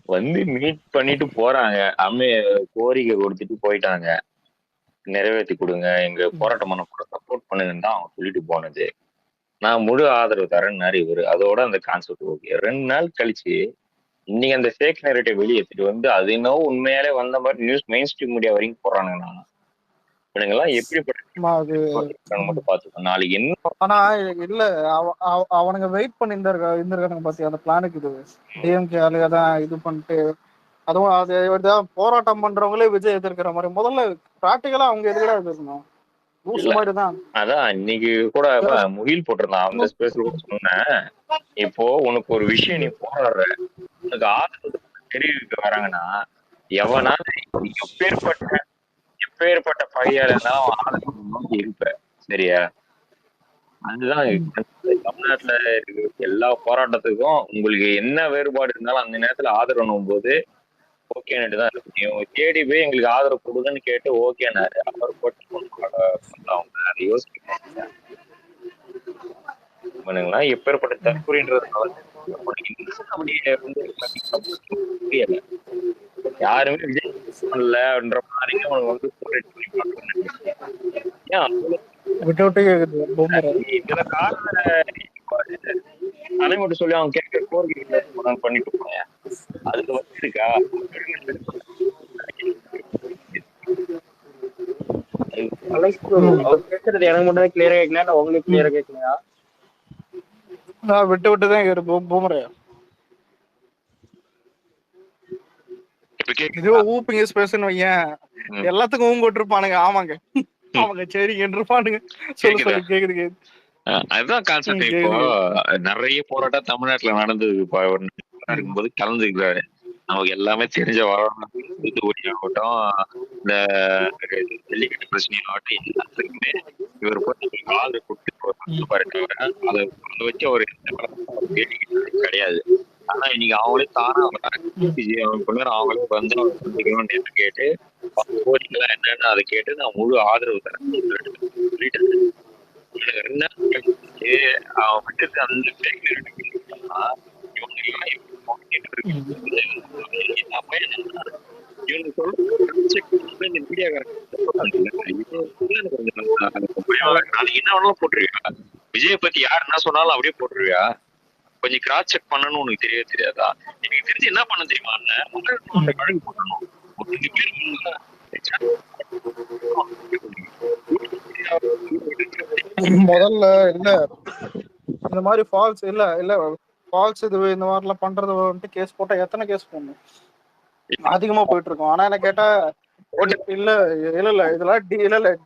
வந்து மீட் பண்ணிட்டு போறாங்க. கோரிக்கை கொடுத்துட்டு போயிட்டாங்க. நிறைவேத்தி குடுங்க. எங்க போராட்டம் பண்ண சப்போர்ட் பண்ணுங்கன்னு தான் அவங்க சொல்லிட்டு போனது. நான் முழு ஆதரவு தரேன்னாரு இவரு. அதோட அந்த கான்செப்ட் ஓகே. 2 நாள் கழிச்சு, இன்னைக்கு அந்த ஃபேக் நரேட்டிவ் வெளிய எடுத்துட்டு வந்து, அது என்னவோ உண்மையாலே வந்த மாரி நியூஸ் மெயின் ஸ்ட்ரீம் மீடியா வரைக்கும் போடுறானுங்கண்ணா. இவனுங்கலாம் எப்படிப்பட்ட அது மட்டும் பாத்துக்கோ. நாளைக்கு என்ன ஆனா இல்ல அவனுங்க வெயிட் பண்ணி இருந்திருக்கானுங்க பாத்தியா அந்த பிளானுக்கு. இது டிஎம்கே ஆளுக தான் இது பண்ணிட்டு அதுவும் அது போராட்டம் பண்றவங்களே விஜய் எதிர்க்கிற மாதிரி முதல்ல பிராக்டிக்கலா அவங்க எதுக்கடா எதிர்க்கணும்? லூசு இல்ல. மாதிரி தான். அதான் இன்னைக்கு கூட முகில் போட்டிருந்தான் அந்த ஸ்பேஸ்ல கூட சொன்னேன். இப்போ உனக்கு ஒரு விஷயம் நீ போராடுற, உனக்கு ஆதரவு தெரிவிக்க வராங்கன்னா, எவனாவது எப்பேற்பட்ட பகையால இருந்தாலும் அவன் ஆதரவு நோக்கி இருப்ப. சரியா? அதுதான் தமிழ்நாட்டுல இருக்கிற எல்லா போராட்டத்துக்கும் உங்களுக்கு என்ன வேறுபாடு இருந்தாலும் அந்த நேரத்துல ஆதரவு போது ஓகேன்னுட்டு தான் இருக்கும். தேடி போய் எங்களுக்கு ஆதரவு கொடுங்கன்னு கேட்டு ஓகேனாரு. அவர் அவங்க அதை யோசிக்கணும். இவனுங்களாம் எப்பேற்பட்ட தற்கொலைன்றதுனால புரியல. யாருமே விஜய் பண்ணலன்ற மாதிரி அவனுக்கு வந்து சில காரண அதை மட்டும் சொல்லி அவன் கேட்க கோரிக்கை பண்ணிட்டு போனேன். அதுக்கு வந்து இருக்கா கேட்கறது எனக்கு மட்டும் கிளியரா கேட்கல, உங்களுக்கு கிளியரா கேட்கலையா? விட்டு விட்டுதான் பூமரையா இதுவே ஊப்பிங்க ஸ்பேஸ்ன்னு வையன் எல்லாத்துக்கும் ஊங்கொட்டிருப்பானுங்க. ஆமாங்க ஆமாங்க சரிங்க இருப்பானுங்க. சொல்லு சொல்லு கேக்குது கேக்குது. அதுதான் கான்செப்ட். இப்போ நிறைய போராட்டம் தமிழ்நாட்டுல நடந்தது இருக்கும்போது கலந்துக்கிறாரு. நமக்கு எல்லாமே தெரிஞ்ச தூத்துக்குடி ஆகட்டும், இந்த ஜல்லிக்கட்டு பிரச்சனையாகட்டும், எல்லாத்துக்குமே இவர் ஆதரவு கொடுத்து பாருங்க. அதை வச்சு அவர் கிடையாது. ஆனா இன்னைக்கு அவங்களே தானா அவங்களுக்கு வந்து சந்திக்கணும்னு கேட்டு கோரிக்கை என்னன்னு அதை கேட்டு நான் முழு ஆதரவு தரேன் சொல்லிட்டு அவன் விட்டு அந்த விஜய பத்தி யார் என்ன சொன்னாலும் அப்படியே போட்டுருவியா? கொஞ்சம் கிராஸ் செக் பண்ணணும்னு உனக்கு தெரியவே தெரியாதா? எனக்கு தெரிஞ்சு என்ன பண்ண தெரியுமா? வழக்கு போடணும். முதல்ல இல்ல இந்த மாதிரி ஃபால்ஸ் இல்ல ஃபால்ஸ் இது இந்த மாதிரி எல்லாம் பண்றது வந்துட்டு கேஸ் போட்டா எத்தனை கேஸ் போடணும்? அதிகமா போயிட்டு இருக்கும். ஆனா என்ன கேட்டா இல்ல இதெல்லாம்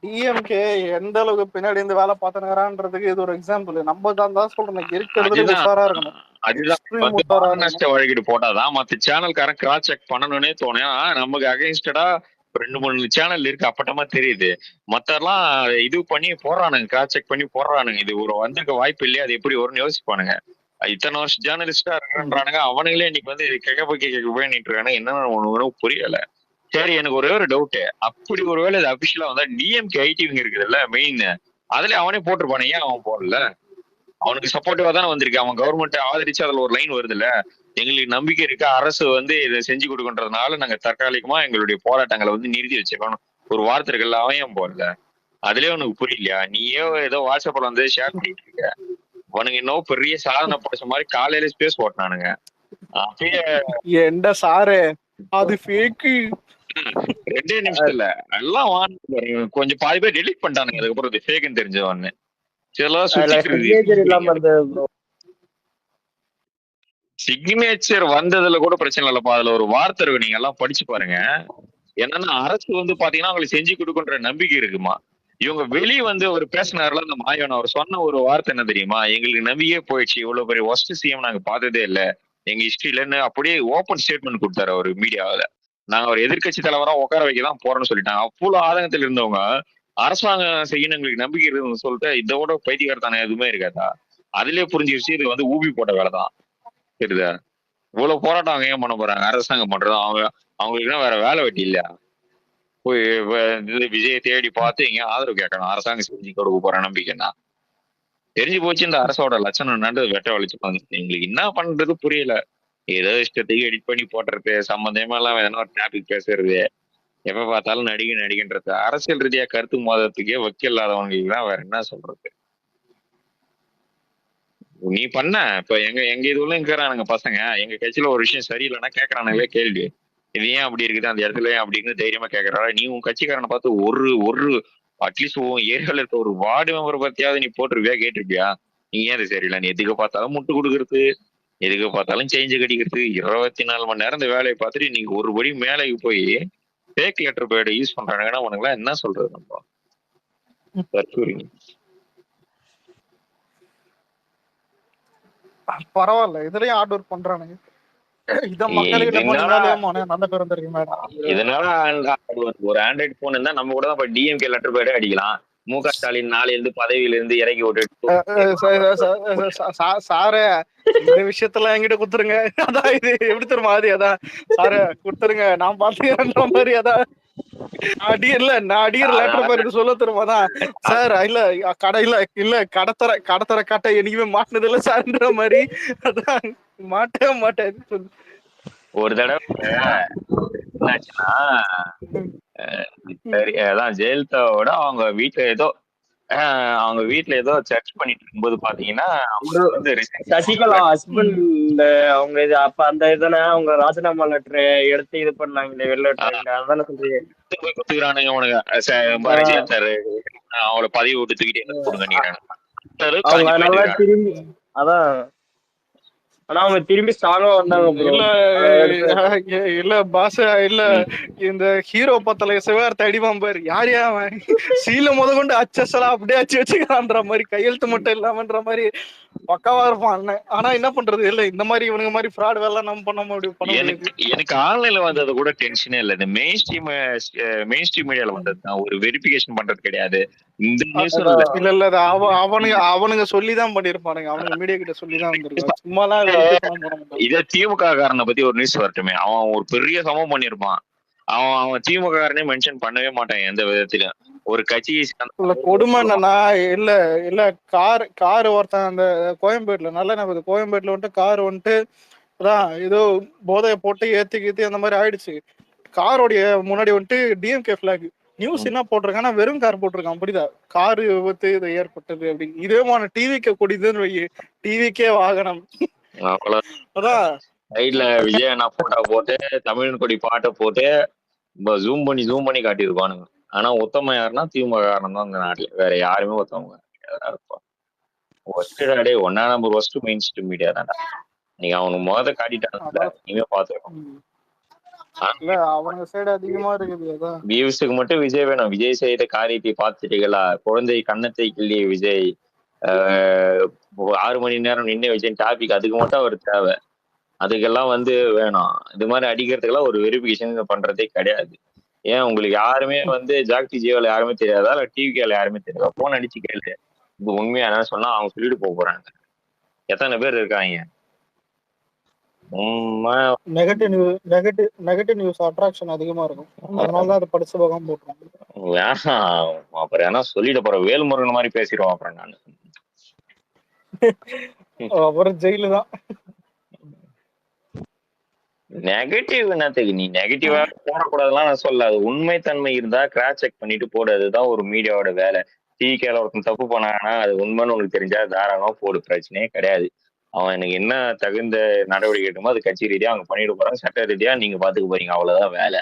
டிஎம்கே எந்த அளவுக்கு பின்னாடி இருந்து வேலை பார்த்துனுங்கிறான்றதுக்கு இது ஒரு எக்ஸாம்பிள். நம்ம தான் சொல்றேன் இருக்கிறதுல உஷாரா இருக்கணும். அதுதான் வழக்கீடு போட்டாதான் மத்த சேனல்காரன் கிராஸ் செக் பண்ணணும்னே தோணும். நமக்கு அகைன்ஸ்டடா 2-3 சேனல் இருக்கு அப்பட்டமா தெரியுது. மத்தெல்லாம் இது பண்ணி போடுறானுங்க, கிராஸ் செக் பண்ணி போடுறானுங்க. இது ஒரு வந்திருக்க வாய்ப்பு இல்லையா, அது எப்படி வரும்னு யோசிப்பானுங்க. இத்தனை வருஷம் ஜேர்னலிஸ்டா இருக்கிறானுங்க. அவனுங்களே இன்னைக்கு வந்து கேட்க போயிட்டு இருக்கானுங்க. என்னன்னு ஒண்ணு புரியல. சரி, எனக்கு ஒரே ஒரு டவுட். அப்படி ஒருவேளை இது அபிஷியலா வந்தா டிஎம்கே ஐடிவிங்க இருக்குதுல்ல மெயின், அதுல அவனே போட்டிருப்பானே, ஏன் அவன் போடல? அவனுக்கு சப்போர்ட்டிவா தானே வந்திருக்கு. அவன் கவர்மெண்ட் ஆதரிச்சு அதுல ஒரு லைன் வருது இல்ல, எங்களுக்கு நம்பிக்கை இருக்கு அரசு வந்து இதை செஞ்சு கொடுக்கின்றதுனால நாங்க தற்காலிகமா எங்களுடைய போராட்டங்களை வந்து நிறுத்தி வச்சுக்கணும் ஒரு வார்த்தை இருக்குல்ல, அவன் ஏன் போடல? அதுலயே உனக்கு புரியலையா? நீயே ஏதோ வாட்ஸ்அப்ல வந்து ஷேர் பண்ணிட்டு இருக்க. உனக்கு இன்னும் பெரிய சாதனை படிச்ச மாதிரி காலையில ஸ்பேஸ் ஓட்டினானுங்க. என்ன சாரு அது ஃபேக்கு. 2 நிமிஷத்துல எல்லாம் கொஞ்சம் பாதி பேர் டெலிட் பண்ணிட்டானுங்க. அதுக்கப்புறம் இது ஃபேக்குன்னு தெரிஞ்சவன்னு சிக்னேச்சர் வந்ததுல கூட பிரச்சனை இல்லப்பா. அதுல ஒரு வார்த்தை இருக்கு, நீங்க எல்லாம் படிச்சு பாருங்க. என்னன்னா அரசு வந்து பாத்தீங்கன்னா அவங்களுக்கு செஞ்சு கொடுக்குன்ற நம்பிக்கை இருக்குமா. இவங்க வெளியே வந்து ஒரு பேசினார்ல அந்த மாயவன், அவர் சொன்ன ஒரு வார்த்தை என்ன தெரியுமா? எங்களுக்கு நம்பிக்கையே போயிடுச்சு, இவ்வளவு பெரிய ஒஸ்ட் சிஎம் நாங்க பார்த்ததே இல்லை எங்க ஹிஸ்டரியிலன்னு அப்படியே ஓப்பன் ஸ்டேட்மெண்ட் கொடுத்தாரு அவர் மீடியாவில. நாங்க ஒரு எதிர்கட்சி தலைவரா உட்கார வைக்கதான் போறோம்னு சொல்லிட்டாங்க. அவ்வளவு ஆதங்கத்தில் இருந்தவங்க அரசாங்கம் செய்யணும் எங்களுக்கு நம்பிக்கை இருக்குன்னு சொல்லிட்டு இதோட பைத்தியக்காரத்தானே எதுவுமே இருக்காதா? அதுலயே புரிஞ்சிருச்சு இது வந்து ஊபி போட்ட வேலைதான். சரிதா? இவ்வளவு போராட்டம் அவங்க ஏன் பண்ண போறாங்க? அரசாங்கம் பண்றது அவங்களுக்கு வேற வேலை வெட்டி இல்லையா? போய் விஜயை தேடி பார்த்து எங்க ஆதரவு கேட்கணும், அரசாங்கம் செஞ்சு கொடுக்க போற நம்பிக்கைன்னா தெரிஞ்சு போச்சு இந்த அரசோட லட்சணம் என்னன்றது வெட்ட வலிச்சு எங்களுக்கு என்ன பண்றது புரியல. ஏதோ இஷ்டத்துக்கு எடிட் பண்ணி போட்டுறது, சம்பந்தமா எல்லாம் வேணா ஒரு டாபிக் பேசுறது, எப்ப பார்த்தாலும் நடிகன்றது. அரசியல் ரீதியா கருத்து மோதத்துக்கே வக்கீல் இல்லாதவங்களுக்கு தான் வேற என்ன சொல்றது. நீ பண்ண இப்ப எங்க இதுல இருக்கிறானுங்க பசங்க, எங்க கட்சியில ஒரு விஷயம் சரியில்லைன்னா கேக்குறானுங்களே கேள்வி, இது ஏன் அப்படி இருக்குது அந்த இடத்துல ஏன் அப்படின்னு தைரியமா கேக்குறாரு. நீ உன் கட்சிக்காரனை பார்த்து ஒரு ஒரு அட்லீஸ்ட் உன் ஏரியால இருக்க ஒரு வார்டு மெம்பரை பத்தியாவது நீ போட்டிருப்பியா, கேட்டிருப்பியா? நீ ஏன் அது சரியில்லை, நீ எதுக்கு பார்த்தாலும் முட்டு கொடுக்கறது, எதுக்கு பார்த்தாலும் செஞ்சு கட்டிக்கிறது, 24 மணி நேரம் இந்த வேலையை பார்த்துட்டு நீங்க ஒரு படி மேலைக்கு போய் ஃபேக் லெட்டர் பேர்டை யூஸ் பண்றானுங்கன்னா உனக்குலாம் என்ன சொல்றது நம்ம தற்கூரி. பரவாயில்ல, இதுலயும் ஹார்ட் ஒர்க் பண்றானுங்க. இத மக்கள்கிட்ட பண்ணினாலே நல்ல பேர் வந்திருக்கு மேடம். இதனால ஒரு ஆண்ட்ராய்டு போன் இருந்தா நம்ம கூட தான் டிஎம்கே லெட்டர் பேர்டே அடிக்கலாம். முக ஸ்டாலின் நாளைல இருந்து பதவியில இருந்து இறக்கி விட்டு சாரு இந்த விஷயத்துல என்கிட்ட குடுத்துருங்க. அதான் இது எப்படி தெரியுமா, அது அதான் சாரு குடுத்துருங்க நான் பாத்துக்கிறேன்ற மாதிரி. அதான் நான் அடிக்கிற லெட்டர் பேருக்கு சொல்ல தெரியுமாதான் சார், இல்ல கடையில இல்ல கடத்தர கட்டை என்னைக்குமே மாட்டினது இல்ல சார்ன்ற மாதிரி. அதான் மாட்டவே மாட்டேன். ஒரு தடவை என்னாச்சுன்னா, சரி அதான் ஜெயலலிதாவோட அவங்க வீட்டுல ஏதோ சர்ச் பண்ணிட்டு இருக்கும்போது பாத்தீங்கன்னா சசிகலா ஹஸ்பண்ட் அவங்க இது அப்ப அந்த இதுனா அவங்க ராஜினாமா லெட்டர் எடுத்து இது பண்ணாங்களே வெளில அதான சொல்றீங்க. குத்துக்கிறானுங்க அவனுங்க அவங்கள பதவி விட்டு தூக்கிட்டு கொடுங்க நல்லா திரும்பி. அதான் ஆனா அவங்க திரும்பி ஸ்ட்ராங்கா வந்தாங்க. இல்ல பாஸ், இல்ல இந்த ஹீரோ பத்தல சிவார்த்த அடிவான் பாரு, யார் அவன் சீல முத கொண்டு அச்சலாம் அப்படியே அச்சு வச்சுக்கலான்ற மாதிரி, கையெழுத்து மட்டும் இல்லாமன்ற மாதிரி பக்காவா இருப்பான் அண்ணன். ஆனா என்ன பண்றது, இல்ல இந்த மாதிரி இவனுங்க மாதிரி ஃப்ராட் வேலை நம்ம பண்ண முடியும். எனக்கு ஆன்லைன்ல வந்தது கூட டென்ஷனே இல்ல, இந்த மெயின் ஸ்ட்ரீம் மீடியால வந்ததுதான் ஒரு வெரிஃபிகேஷன் பண்றது கிடையாது. இந்த இல்ல இல்ல அவனுங்க சொல்லிதான் பண்ணிருப்பானுங்க, அவனுங்க மீடியா கிட்ட சொல்லிதான் வந்திருக்கான். சும்மாலாம் இத திமுக காரனை பத்தி ஒரு நியூஸ் வரட்டுமே, அவன் ஒரு பெரிய சமம் பண்ணிருப்பான். அவன் திமுக காரனே மென்ஷன் பண்ணவே மாட்டான் எந்த விதத்திலும். ஒரு கட்சி கொடுமை என்னன்னா, இல்ல கார் ஒருத்தன் அந்த கோயம்பேட்டுல நல்ல கோயம்பேட்டுல வந்துட்டு கார் வந்துட்டு அதான் ஏதோ போதைய போட்டு ஏத்தி அந்த மாதிரி ஆயிடுச்சு. காரோடைய முன்னாடி வந்துட்டு டிஎம்கே பிளாக் நியூஸ் என்ன போட்டிருக்கான்னா வெறும் கார் போட்டிருக்கான். புரியுதா, காரு விபத்து இது ஏற்பட்டது அப்படின்னு. இதேமான டிவிக்கே கொடிதுன்னு வை, டிவிக்கே வாகனம். அதான் சைட்ல விஜய் அண்ணா போட்டோ போட்டு தமிழ் கொடி பாட்டை போட்டு ஜூம் பண்ணி காட்டியிருப்பானுங்க. ஆனா உத்தம யாருன்னா திமுக காரணம் தான் இந்த நாட்டுல, வேற யாருமே ஒருத்தவங்க ஒஸ்டாடே ஒன்னா number worst main stream media தான்டா. நீங்க அவனுக்கு முகத்தை காட்டிட்டாங்க, நீங்க பாத்துருக்கோம். வியூஸுக்கு மட்டும் விஜய் வேணும். விஜய் செய்த காரியத்தை பார்த்துட்டீங்களா, குழந்தை கன்னத்தை கிள்ளிய விஜய், 6 மணி நேரம் நின்று விஜய் டாபிக், அதுக்கு மட்டும் அவர் தேவை. அதுக்கெல்லாம் வேணும். இது மாதிரி அடிக்கிறதுக்கெல்லாம் ஒரு வெரிஃபிகேஷன் பண்றதே கிடையாது. ஏன் உங்களுக்கு யாருமே ஜாக்டி ஜியோல யாருமே தெரியாதா, இல்ல டிவிகேல யாருமே தெரியாதா? போன் அடிச்சு கேளு, இது உண்மையா என்ன சொன்னா அவங்க சொல்லிட்டு போறாங்க. எத்தனை பேர் இருக்காங்க? நெகட்டிவ் நியூஸ் அட்ராக்ஷன் அதிகமா இருக்கும், அதனாலதான் அதை படிச்சு போகாம போட்டுருவாங்க. அப்புறம் ஏன்னா சொல்லிட்டு போற வேல்முருகன் மாதிரி பேசிடுவோம் அப்புறம் நான். அப்புறம் ஜெயிலு தான். நெகட்டிவ் என்னத்துக்கு நீ நெகட்டிவா போடக்கூடாதுலாம் நான் சொல்ல, அது உண்மைத்தன்மை இருந்தா கிராஸ் செக் பண்ணிட்டு போடு, அதுதான் ஒரு மீடியாவோட வேலை. டிவிகேல ஒருத்தன் தப்பு பண்ணாங்கன்னா அது உண்மைன்னு உனக்கு தெரிஞ்சா தாராளமா போடு, பிரச்சனையே கிடையாது. அவன் எனக்கு என்ன தகுந்த நடவடிக்கை எடுக்குமோ அது கட்சி ரீதியா அவங்க பண்ணிட்டு போறாங்க, சட்ட ரீதியா நீங்க பாத்துக்க போறீங்க, அவ்வளவுதான் வேலை.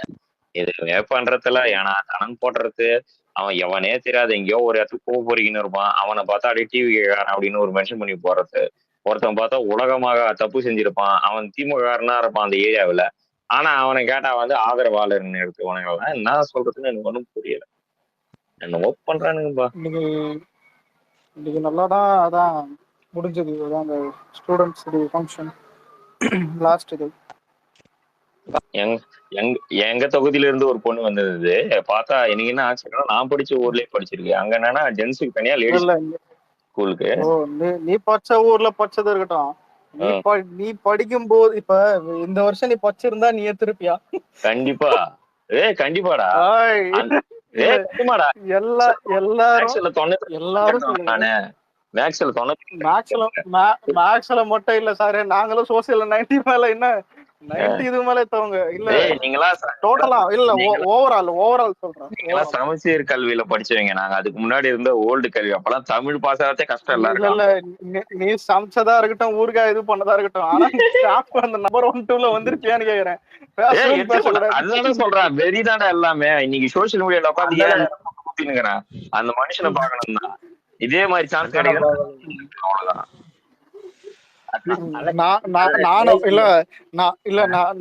இது பண்றதுல ஏன்னா தனன் போடுறது, அவன் எவனே தெரியாது எங்கேயோ ஒரு இடத்துக்கு போக போறீங்கன்னு இருப்பான், அவனை பார்த்தா அப்படியே டிவி கேட்காரன் அப்படின்னு ஒரு மென்ஷன் பண்ணி போடுறது. ஒருத்தன் பார்த்தா உலகமாக தப்பு செஞ்சிருப்பான், அவன் திமுககாரனா இருப்பான் அந்த ஏரியாவில், ஆனா அவனை கேட்டா ஆதரவாளர்னு எடுத்து உனக்கு என்ன சொல்றதுன்னு எனக்கு ஒன்றும் புரியல. என்னவோ பண்றானுங்கப்பா. இன்னைக்கு நல்லாதான் அதான் முடிஞ்சது, அந்த ஸ்டூடெண்ட்ஸ் ஃபங்க்ஷன் லாஸ்ட் இது. எங்க தொகுதியில இருந்து ஒரு பொண்ணு வந்தது பார்த்தா எனக்கு என்ன ஆச்சுன்னா, நான் படிச்ச ஊர்லயே படிச்சிருக்கேன். அங்க என்னன்னா ஜென்ஸுக்கு தனியா லேடிஸ் ஸ்கூலுக்கு. நீ படிச்ச ஊர்ல படிச்சது இருக்கட்டும், நீ படிக்கும் போது இப்ப இந்த வருஷம் நீ படிச்சிருந்தா நீ ஏத்திருப்பியா? கண்டிப்பா. கண்டிப்பாடா. எல்லாரும் நானு மேக்ஸ்ல மேக்ஸ்ல மட்டும் இல்ல சார், நாங்களும் சோசியல் 90 மேல என்ன 90 இது மேல தவங்க இல்ல நீங்களா டோட்டலா இல்ல ஓவரால் சொல்றேன். நீங்களாம் சமச்சீர் கல்வியில படிச்சவங்க. நாங்க அதுக்கு முன்னாடி இருந்த ஓல்டு கல்வி. அப்பெல்லாம் தமிழ் பாஸ் ஆகிறதே கஷ்டம் இல்ல எல்லாருக்கும். இல்ல நீ சமைச்சதா இருக்கட்டும், ஊருக்காய் இது பண்ணதா இருக்கட்டும், ஆனா ஸ்டாஃப் அந்த நம்பர் 1 2ல வந்துருப்பியான்னு கேக்குறேன். அதுதானே சொல்றேன், வெறிதானே எல்லாமே. இன்னைக்கு சோசியல் மீடியால உட்காந்து அந்த மனுஷனை பாக்கணும் தான். இதே மாதிரி சான்ஸ் கிடையாது, அவ்வளவுதான்.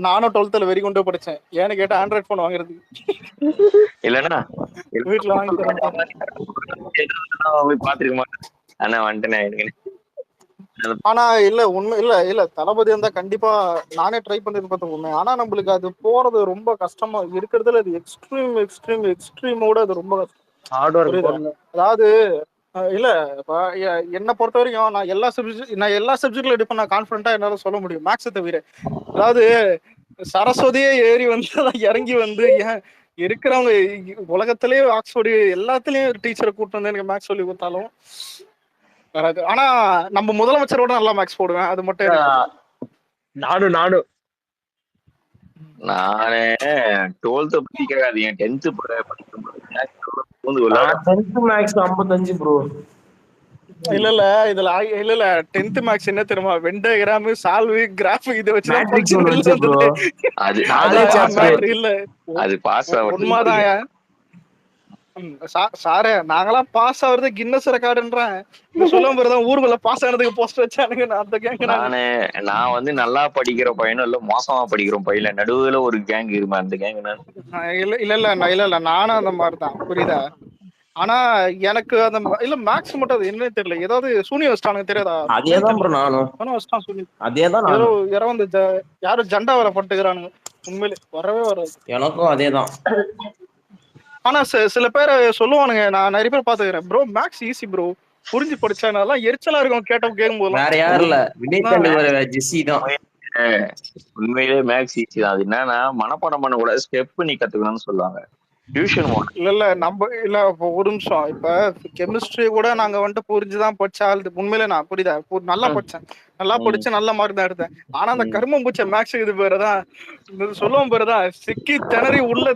நானும் 12th வெறி கொண்டு படிச்சேன். ஏன்னு கேட்டா ஆண்ட்ராய்ட் போன் வாங்குறது இல்லன்னா வீட்டுல வாங்கி பாத்துருக்க மாட்டேன். ஆனா வந்துட்டேன். ஆனா இல்ல உண்மை இல்ல தளபதி இருந்தா கண்டிப்பா நானே ட்ரை பண்ணிட்டு பார்த்தேன் உண்மை. ஆனா நம்மளுக்கு அது போறது ரொம்ப கஷ்டமா இருக்கிறதுல, அது எக்ஸ்ட்ரீமோட அது ரொம்ப கஷ்டம். அதாவது இல்ல என்ன பொறுத்த வரைக்கும் நான் எல்லா சப்ஜெக்ட்ல எடுப்பேன், நான் கான்ஃபிடண்டா என்னால சொல்ல முடியும் மேக்ஸ் தவிர. அதாவது சரஸ்வதியே ஏறி வந்து இறங்கி வந்து ஏன் இருக்கிறவங்க உலகத்திலேயே ஆக்ஸ்போர்டு எல்லாத்துலயும் டீச்சரை கூட்டு வந்து எனக்கு மேக்ஸ் சொல்லி கொடுத்தாலும் வராது. ஆனா நம்ம முதலமைச்சரோட நல்லா மேக்ஸ் போடுவேன், அது மட்டும். நானே 12th பத்தி கேட்காதீங்க, 10th படிக்கும்போது மேக்ஸ் 55 ப்ரோ. இதுல 10th மேக்ஸ் என்ன தெரியுமா, வென் டயகிராம், சால்வ், கிராஃப் இத வச்சு அது பாஸ் உண்மைதான் சாரே. நாங்களாம் பாஸ் ஆகுறது கின்னஸ் ரெக்கார்டுன்றேன். இந்த சொல்லும் போதுதான் ஊர்வல பாஸ் ஆனதுக்கு போஸ்டர் வச்சானுங்க. அந்த கேங் நான் வந்து நல்லா படிக்கிற பையனும் இல்ல மோசமா படிக்கிற பையல நடுவுல ஒரு கேங் இருமா, அந்த கேங் இல்ல நானும் அந்த மாதிரிதான், புரியுதா? ஆனா எனக்கு அந்த இல்ல மேக்ஸ் மட்டும் அது என்னன்னு தெரியல, ஏதாவது சூனியம் வச்சிட்டானுங்க தெரியாதா? அதேதான் ப்ரோ நானும். அதேதான் யாரும் ஜண்டா வர பட்டுக்கிறானுங்க. உண்மையிலே வரவே வராது. எனக்கும் அதேதான். ஆனா சில பேர் சொல்லுவானுங்க, நான் நிறைய பேர் பாத்துக்கிறேன், ப்ரோ மேக்ஸ் ஈஸி ப்ரோ, புரிஞ்சு படிச்சானால எரிச்சலா இருக்கும் கேட்கும் போது. வேற யாரும் இல்ல, விஜய் ஜெஸ்ஸி தான். உண்மையிலே மேக்ஸ் ஈஸி தான். அது என்னன்னா மனப்பாடம் பண்ண கூட ஸ்டெப் நீ கத்துக்கணும்னு சொல்லுவாங்க. இல்ல நம்ம இல்ல ஒரு நிமிஷம். இப்ப கெமிஸ்ட்ரி கூட நாங்க வந்துட்டு புரிஞ்சுதான் படிச்சா உண்மையிலே நான் புரியுதா நல்லா படிச்சேன், நல்லா படிச்சு நல்ல மார்க் தான் எடுத்தேன். ஆனா அந்த கர்மம் பூச்ச மேக்ஸ் இது பேருதான் சொல்லுவோம் பேருதான் சிக்கி திணறி உள்ள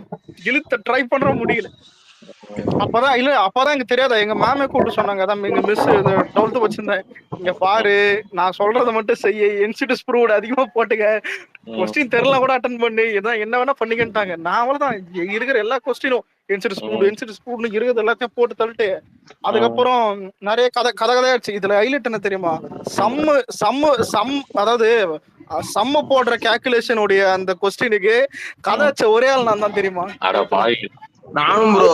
இழுத்த ட்ரை பண்ற முடியல. அப்பதான் எனக்கு தெரியாதா, எங்க மேமே கூப்பிட்டு சொன்னாங்க, அதான் எங்க மிஸ் 12th வச்சிருந்தேன், இங்க பாரு நான் சொல்றதை மட்டும் செய்ய, என்சிடிஎஸ் ப்ரூவ்ட் அதிகமா போட்டுக்க, கொஸ்டின் தெரியல கூட அட்டன் பண்ணி என்ன வேணா பண்ணிக்கிட்டாங்க. நான் அவ்வளவுதான் இருக்கிற எல்லா கொஸ்டினும் என்சிடிஎஸ் ப்ரூவ்ட் இருக்கிறது எல்லாத்தையும் போட்டு தள்ளிட்டு அதுக்கப்புறம் நிறைய கதையாச்சு. இதுல ஹைலைட் என்ன தெரியுமா, அதாவது சம்ம போடுற கால்குலேஷனுடைய அந்த கொஸ்டினுக்கு கதைச்ச ஒரே ஆள் நான் தான் தெரியுமா. நானும் ப்ரோ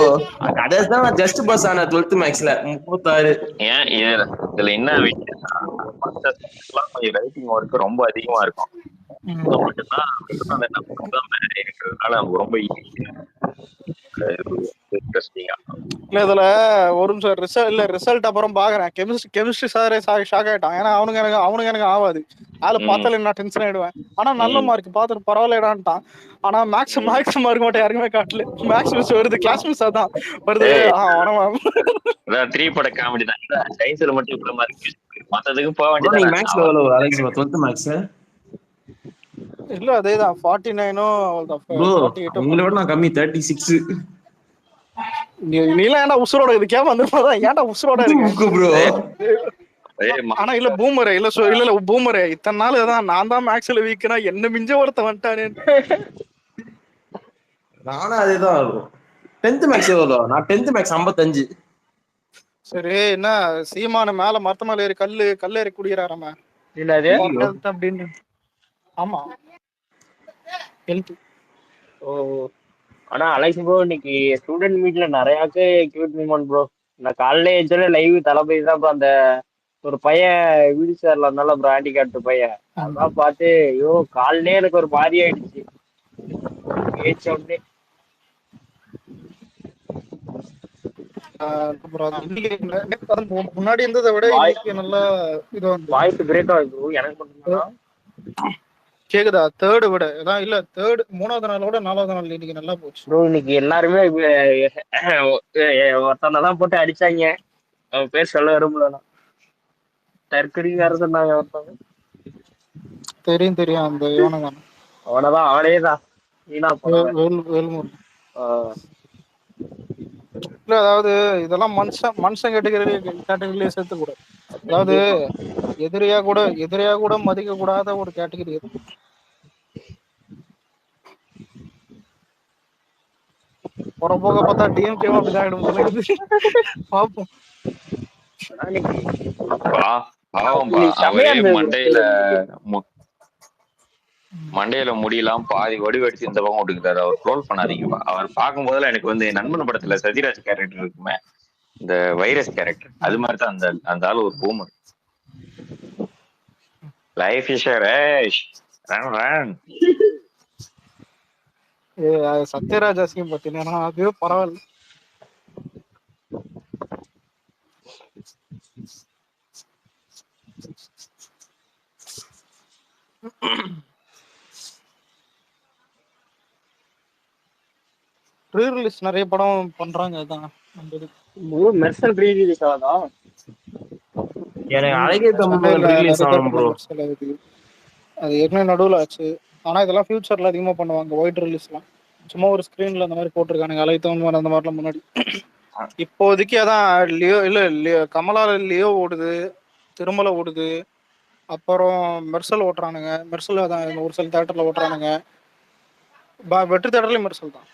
அதான் நான் ஜஸ்ட் பாஸ் ஆன 12th மேக்ஸ்ல 36. ஏன் இதுல என்ன ரைட்டிங் ஒர்க் ரொம்ப அதிகமா இருக்கும், இருக்கிறதுனால ரொம்ப இதுல ஒரு ரிசல்ட் அப்புறம் பாக்குறேன், கெமிஸ்ட்ரி சாரே ஷாக் ஆயிட்டான். ஏன்னா அவனுக்கு எனக்கு ஆகாது, ஆளு பார்த்தால நான் டென்ஷன் ஆயிடுவேன். ஆனா நல்ல மார்க் பார்த்துட்டு பரவாயில்லடான்ட்டான். ஆனா மேக்ஸ் மார்க் மட்டும் யாருக்குமே காட்டல. மேக்ஸ் மிஸ் வருது, கிளாஸ் மிஸ் அதான் வருது. 3 பட காமெடி தான். சயின்ஸ்ல மட்டும் இவ்வளவு மார்க் மத்ததுக்கு போக வேண்டியது. நீங்க மேக்ஸ்ல எவ்வளவு அலெக்ஸ் 12th மேக்ஸ்? இல்ல அதேதான் 49 ப்ரோ. உங்களை விட நான் கம்மி 36. நீலாம் ஏன்டா உசுரோட இருக்கே வந்துதான், ஏன்டா உசுரோட இருக்கு ப்ரோ? ஆனா இல்ல பூமரே இல்ல பூமரே இத்தனை நாள் தான் நான் தான் மேக்ஸ்ல வீக்னா என்ன மிஞ்ச ஒருத்த வந்துட்டானே. நானும் அதேதான். 10th மேக்ஸ் எவ்வளோ? நான் 10th மேக்ஸ் 55. சரி, என்ன சீமான மேல மரத்த மேல ஏறி கல்லு ஏறி குடிக்கிறாராம அப்படின்னு. ஆமா ஓ. ஆனா அலெக்ஸ் ப்ரோ இன்னைக்கு ஸ்டூடெண்ட் மீட்ல நிறையாக்கு கியூட் மூமெண்ட் ப்ரோ. நான் காலையில ஏற்ற லைவ் தளபதி தான் ப்ரோ. அந்த ஒரு பையன் வீல் சேர்ல இருந்தாலும் ப்ரோ, ஹேண்டிகேப்ட் பையன், அதான் பார்த்து ஐயோ காலையிலே எனக்கு ஒரு மாதிரி ஆயிடுச்சு ஏச்ச உடனே. முன்னாடி இருந்ததை விட நல்லா இது வாய்ஸ் பிரேக் ஆகுது எனக்கு மட்டும் கேக்குதா? தேர்டு விட இல்ல மூணாவது நாளோட 4வது நாள் இன்னைக்கு நல்லா போச்சு ப்ரோ. இன்னைக்கு எல்லாருமே ஒருத்தனை தான் போட்டு அடிச்சாங்க, அவன் பேர் சொல்ல விரும்பல. டர்க்கடிக்கார சொன்னாங்க ஒருத்தவங்க. தெரியும் தெரியும், அந்த இவனை தான். அவனதான், அவனேதான் வீணா போனவன். வேல்முருகன். ஆஹ் இல்ல அதாவது இதெல்லாம் மனுஷன் கேட்டகரியிலேயே சேர்த்து கூட. அதாவது எதிரியா கூட மதிக்க கூடாத ஒரு கேட்டகரி இது. போக பார்த்தா டிஎம்கேவும் அப்படிதான் ஆயிடும் போல இருக்குது. பாப்போம். பாவம்பா, அவரே மண்டையில முடியலாம் பாதி வடிவடிச்சு இந்த பக்கம் விட்டுக்கிட்டாரு. அவர் ட்ரோல் பண்ணாதீங்கப்பா. அவர் பார்க்கும் போதுல எனக்கு வந்து நண்பன் படத்துல சத்யராஜ் கேரக்டர் இருக்குமே, இந்த வைரஸ் கேரக்டர், அது மாதிரிதான் அந்த ஆளு ஒரு boomer. Life is race, run. Sathyaraj அசிங்கம் பார்த்தீங்கன்னா அதுவே பரவாயில்ல. ரீரிலீஸ் நிறைய படம் பண்றாங்க. அதான் மெர்சல் ரீரிலீஸ் ஆகுதா? எனக்கு அழகிய தமிழ் ரிலீஸ் ஆகணும் ப்ரோ. அது ஏற்கனவே நடுவில் ஆச்சு. ஆனா இதெல்லாம் ஃபியூச்சர்ல அதிகமா பண்ணுவாங்க. ஒயிட் ரிலீஸ்லாம் சும்மா ஒரு ஸ்கிரீன்ல அந்த மாதிரி போட்டிருக்கானுங்க. அலைத்தவன் அந்த மாதிரிலாம் முன்னாடி. இப்போதைக்கு அதான் லியோ இல்ல கமலா லியோ ஓடுது, திருமலை ஓடுது, அப்புறம் மெர்சல் ஓட்டுறானுங்க. மெர்சல் அதான் ஒரு சில தேட்டர்ல ஓட்டுறானுங்க. வெற்றி தேட்டர்லயும் மெர்சல் தான்.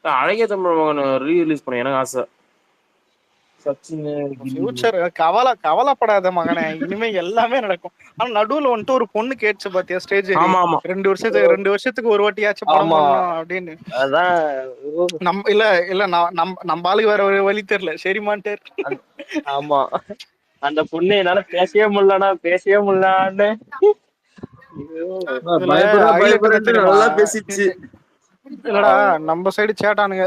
அழகிய தமிழ் மகன் ரீரிலீஸ் பண்ண எனக்கு ஆசை. ஃபியூச்சர் கவலைப்படாத மகனே, இனிமே எல்லாமே நடக்கும். ஆனா நடுவுல வந்துட்டு ஒரு பொண்ணு கேட்டுச்சு பாத்தியா ஸ்டேஜ் 2 வருஷத்துக்கு ஒரு வாட்டியாச்சும் படம் பண்ணணும் அப்படின்னு. நம்ம ஆளுக்கு வேற ஒரு வழி தெரியல, சரிமான்ட்டு. ஆமா, அந்த பொண்ணு என்னால பேசவே முடியலான்னு நல்லா பேசிச்சு. இல்லடா, நம்ம சைடு சேட்டானுங்க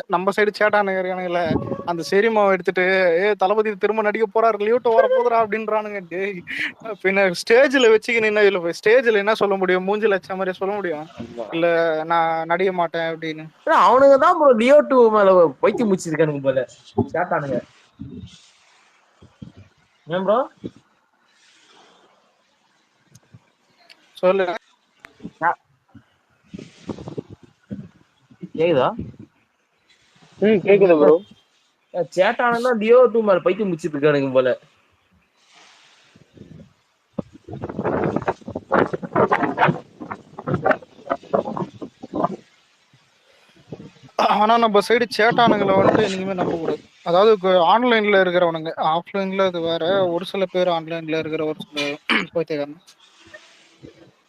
அந்த செரிமாவை எடுத்துட்டு தளபதி திரும்ப நடிக்க போறாரு, லியூட்டோ வர போதுரா அப்படின்றானுங்க. டேய், பின்ன ஸ்டேஜ்ல வச்சுக்கின்னு ஸ்டேஜ்ல என்ன சொல்ல முடியும்? மூஞ்சில வச்ச மாதிரி சொல்ல முடியும் இல்ல நான் நடிக்க மாட்டேன் அப்படின்னு? அவனுங்க தான் ப்ரோ லியோ 2 மேல பைத்தி முடிச்சிருக்கானுங்க போல சேட்டானுங்க. ஏன் ப்ரோ சொல்லு. கேக்குதா? கேக்குது ப்ரோ. சேட்டானுங்க லியோ 2 மேல பைத்தி முடிச்சிட்டு இருக்கானுங்க போல. ஆனா நம்ம சைடு சேட்டானுங்களை வந்துட்டு இனிமே நம்ப கூடாது. அதாவது ஆன்லைன்ல இருக்கிறவனுங்க, ஆஃப்லைன்ல அது வேற. ஒரு சில பேர் ஆன்லைன்ல இருக்கிற ஒரு சில போய்த்தேக்காரன்.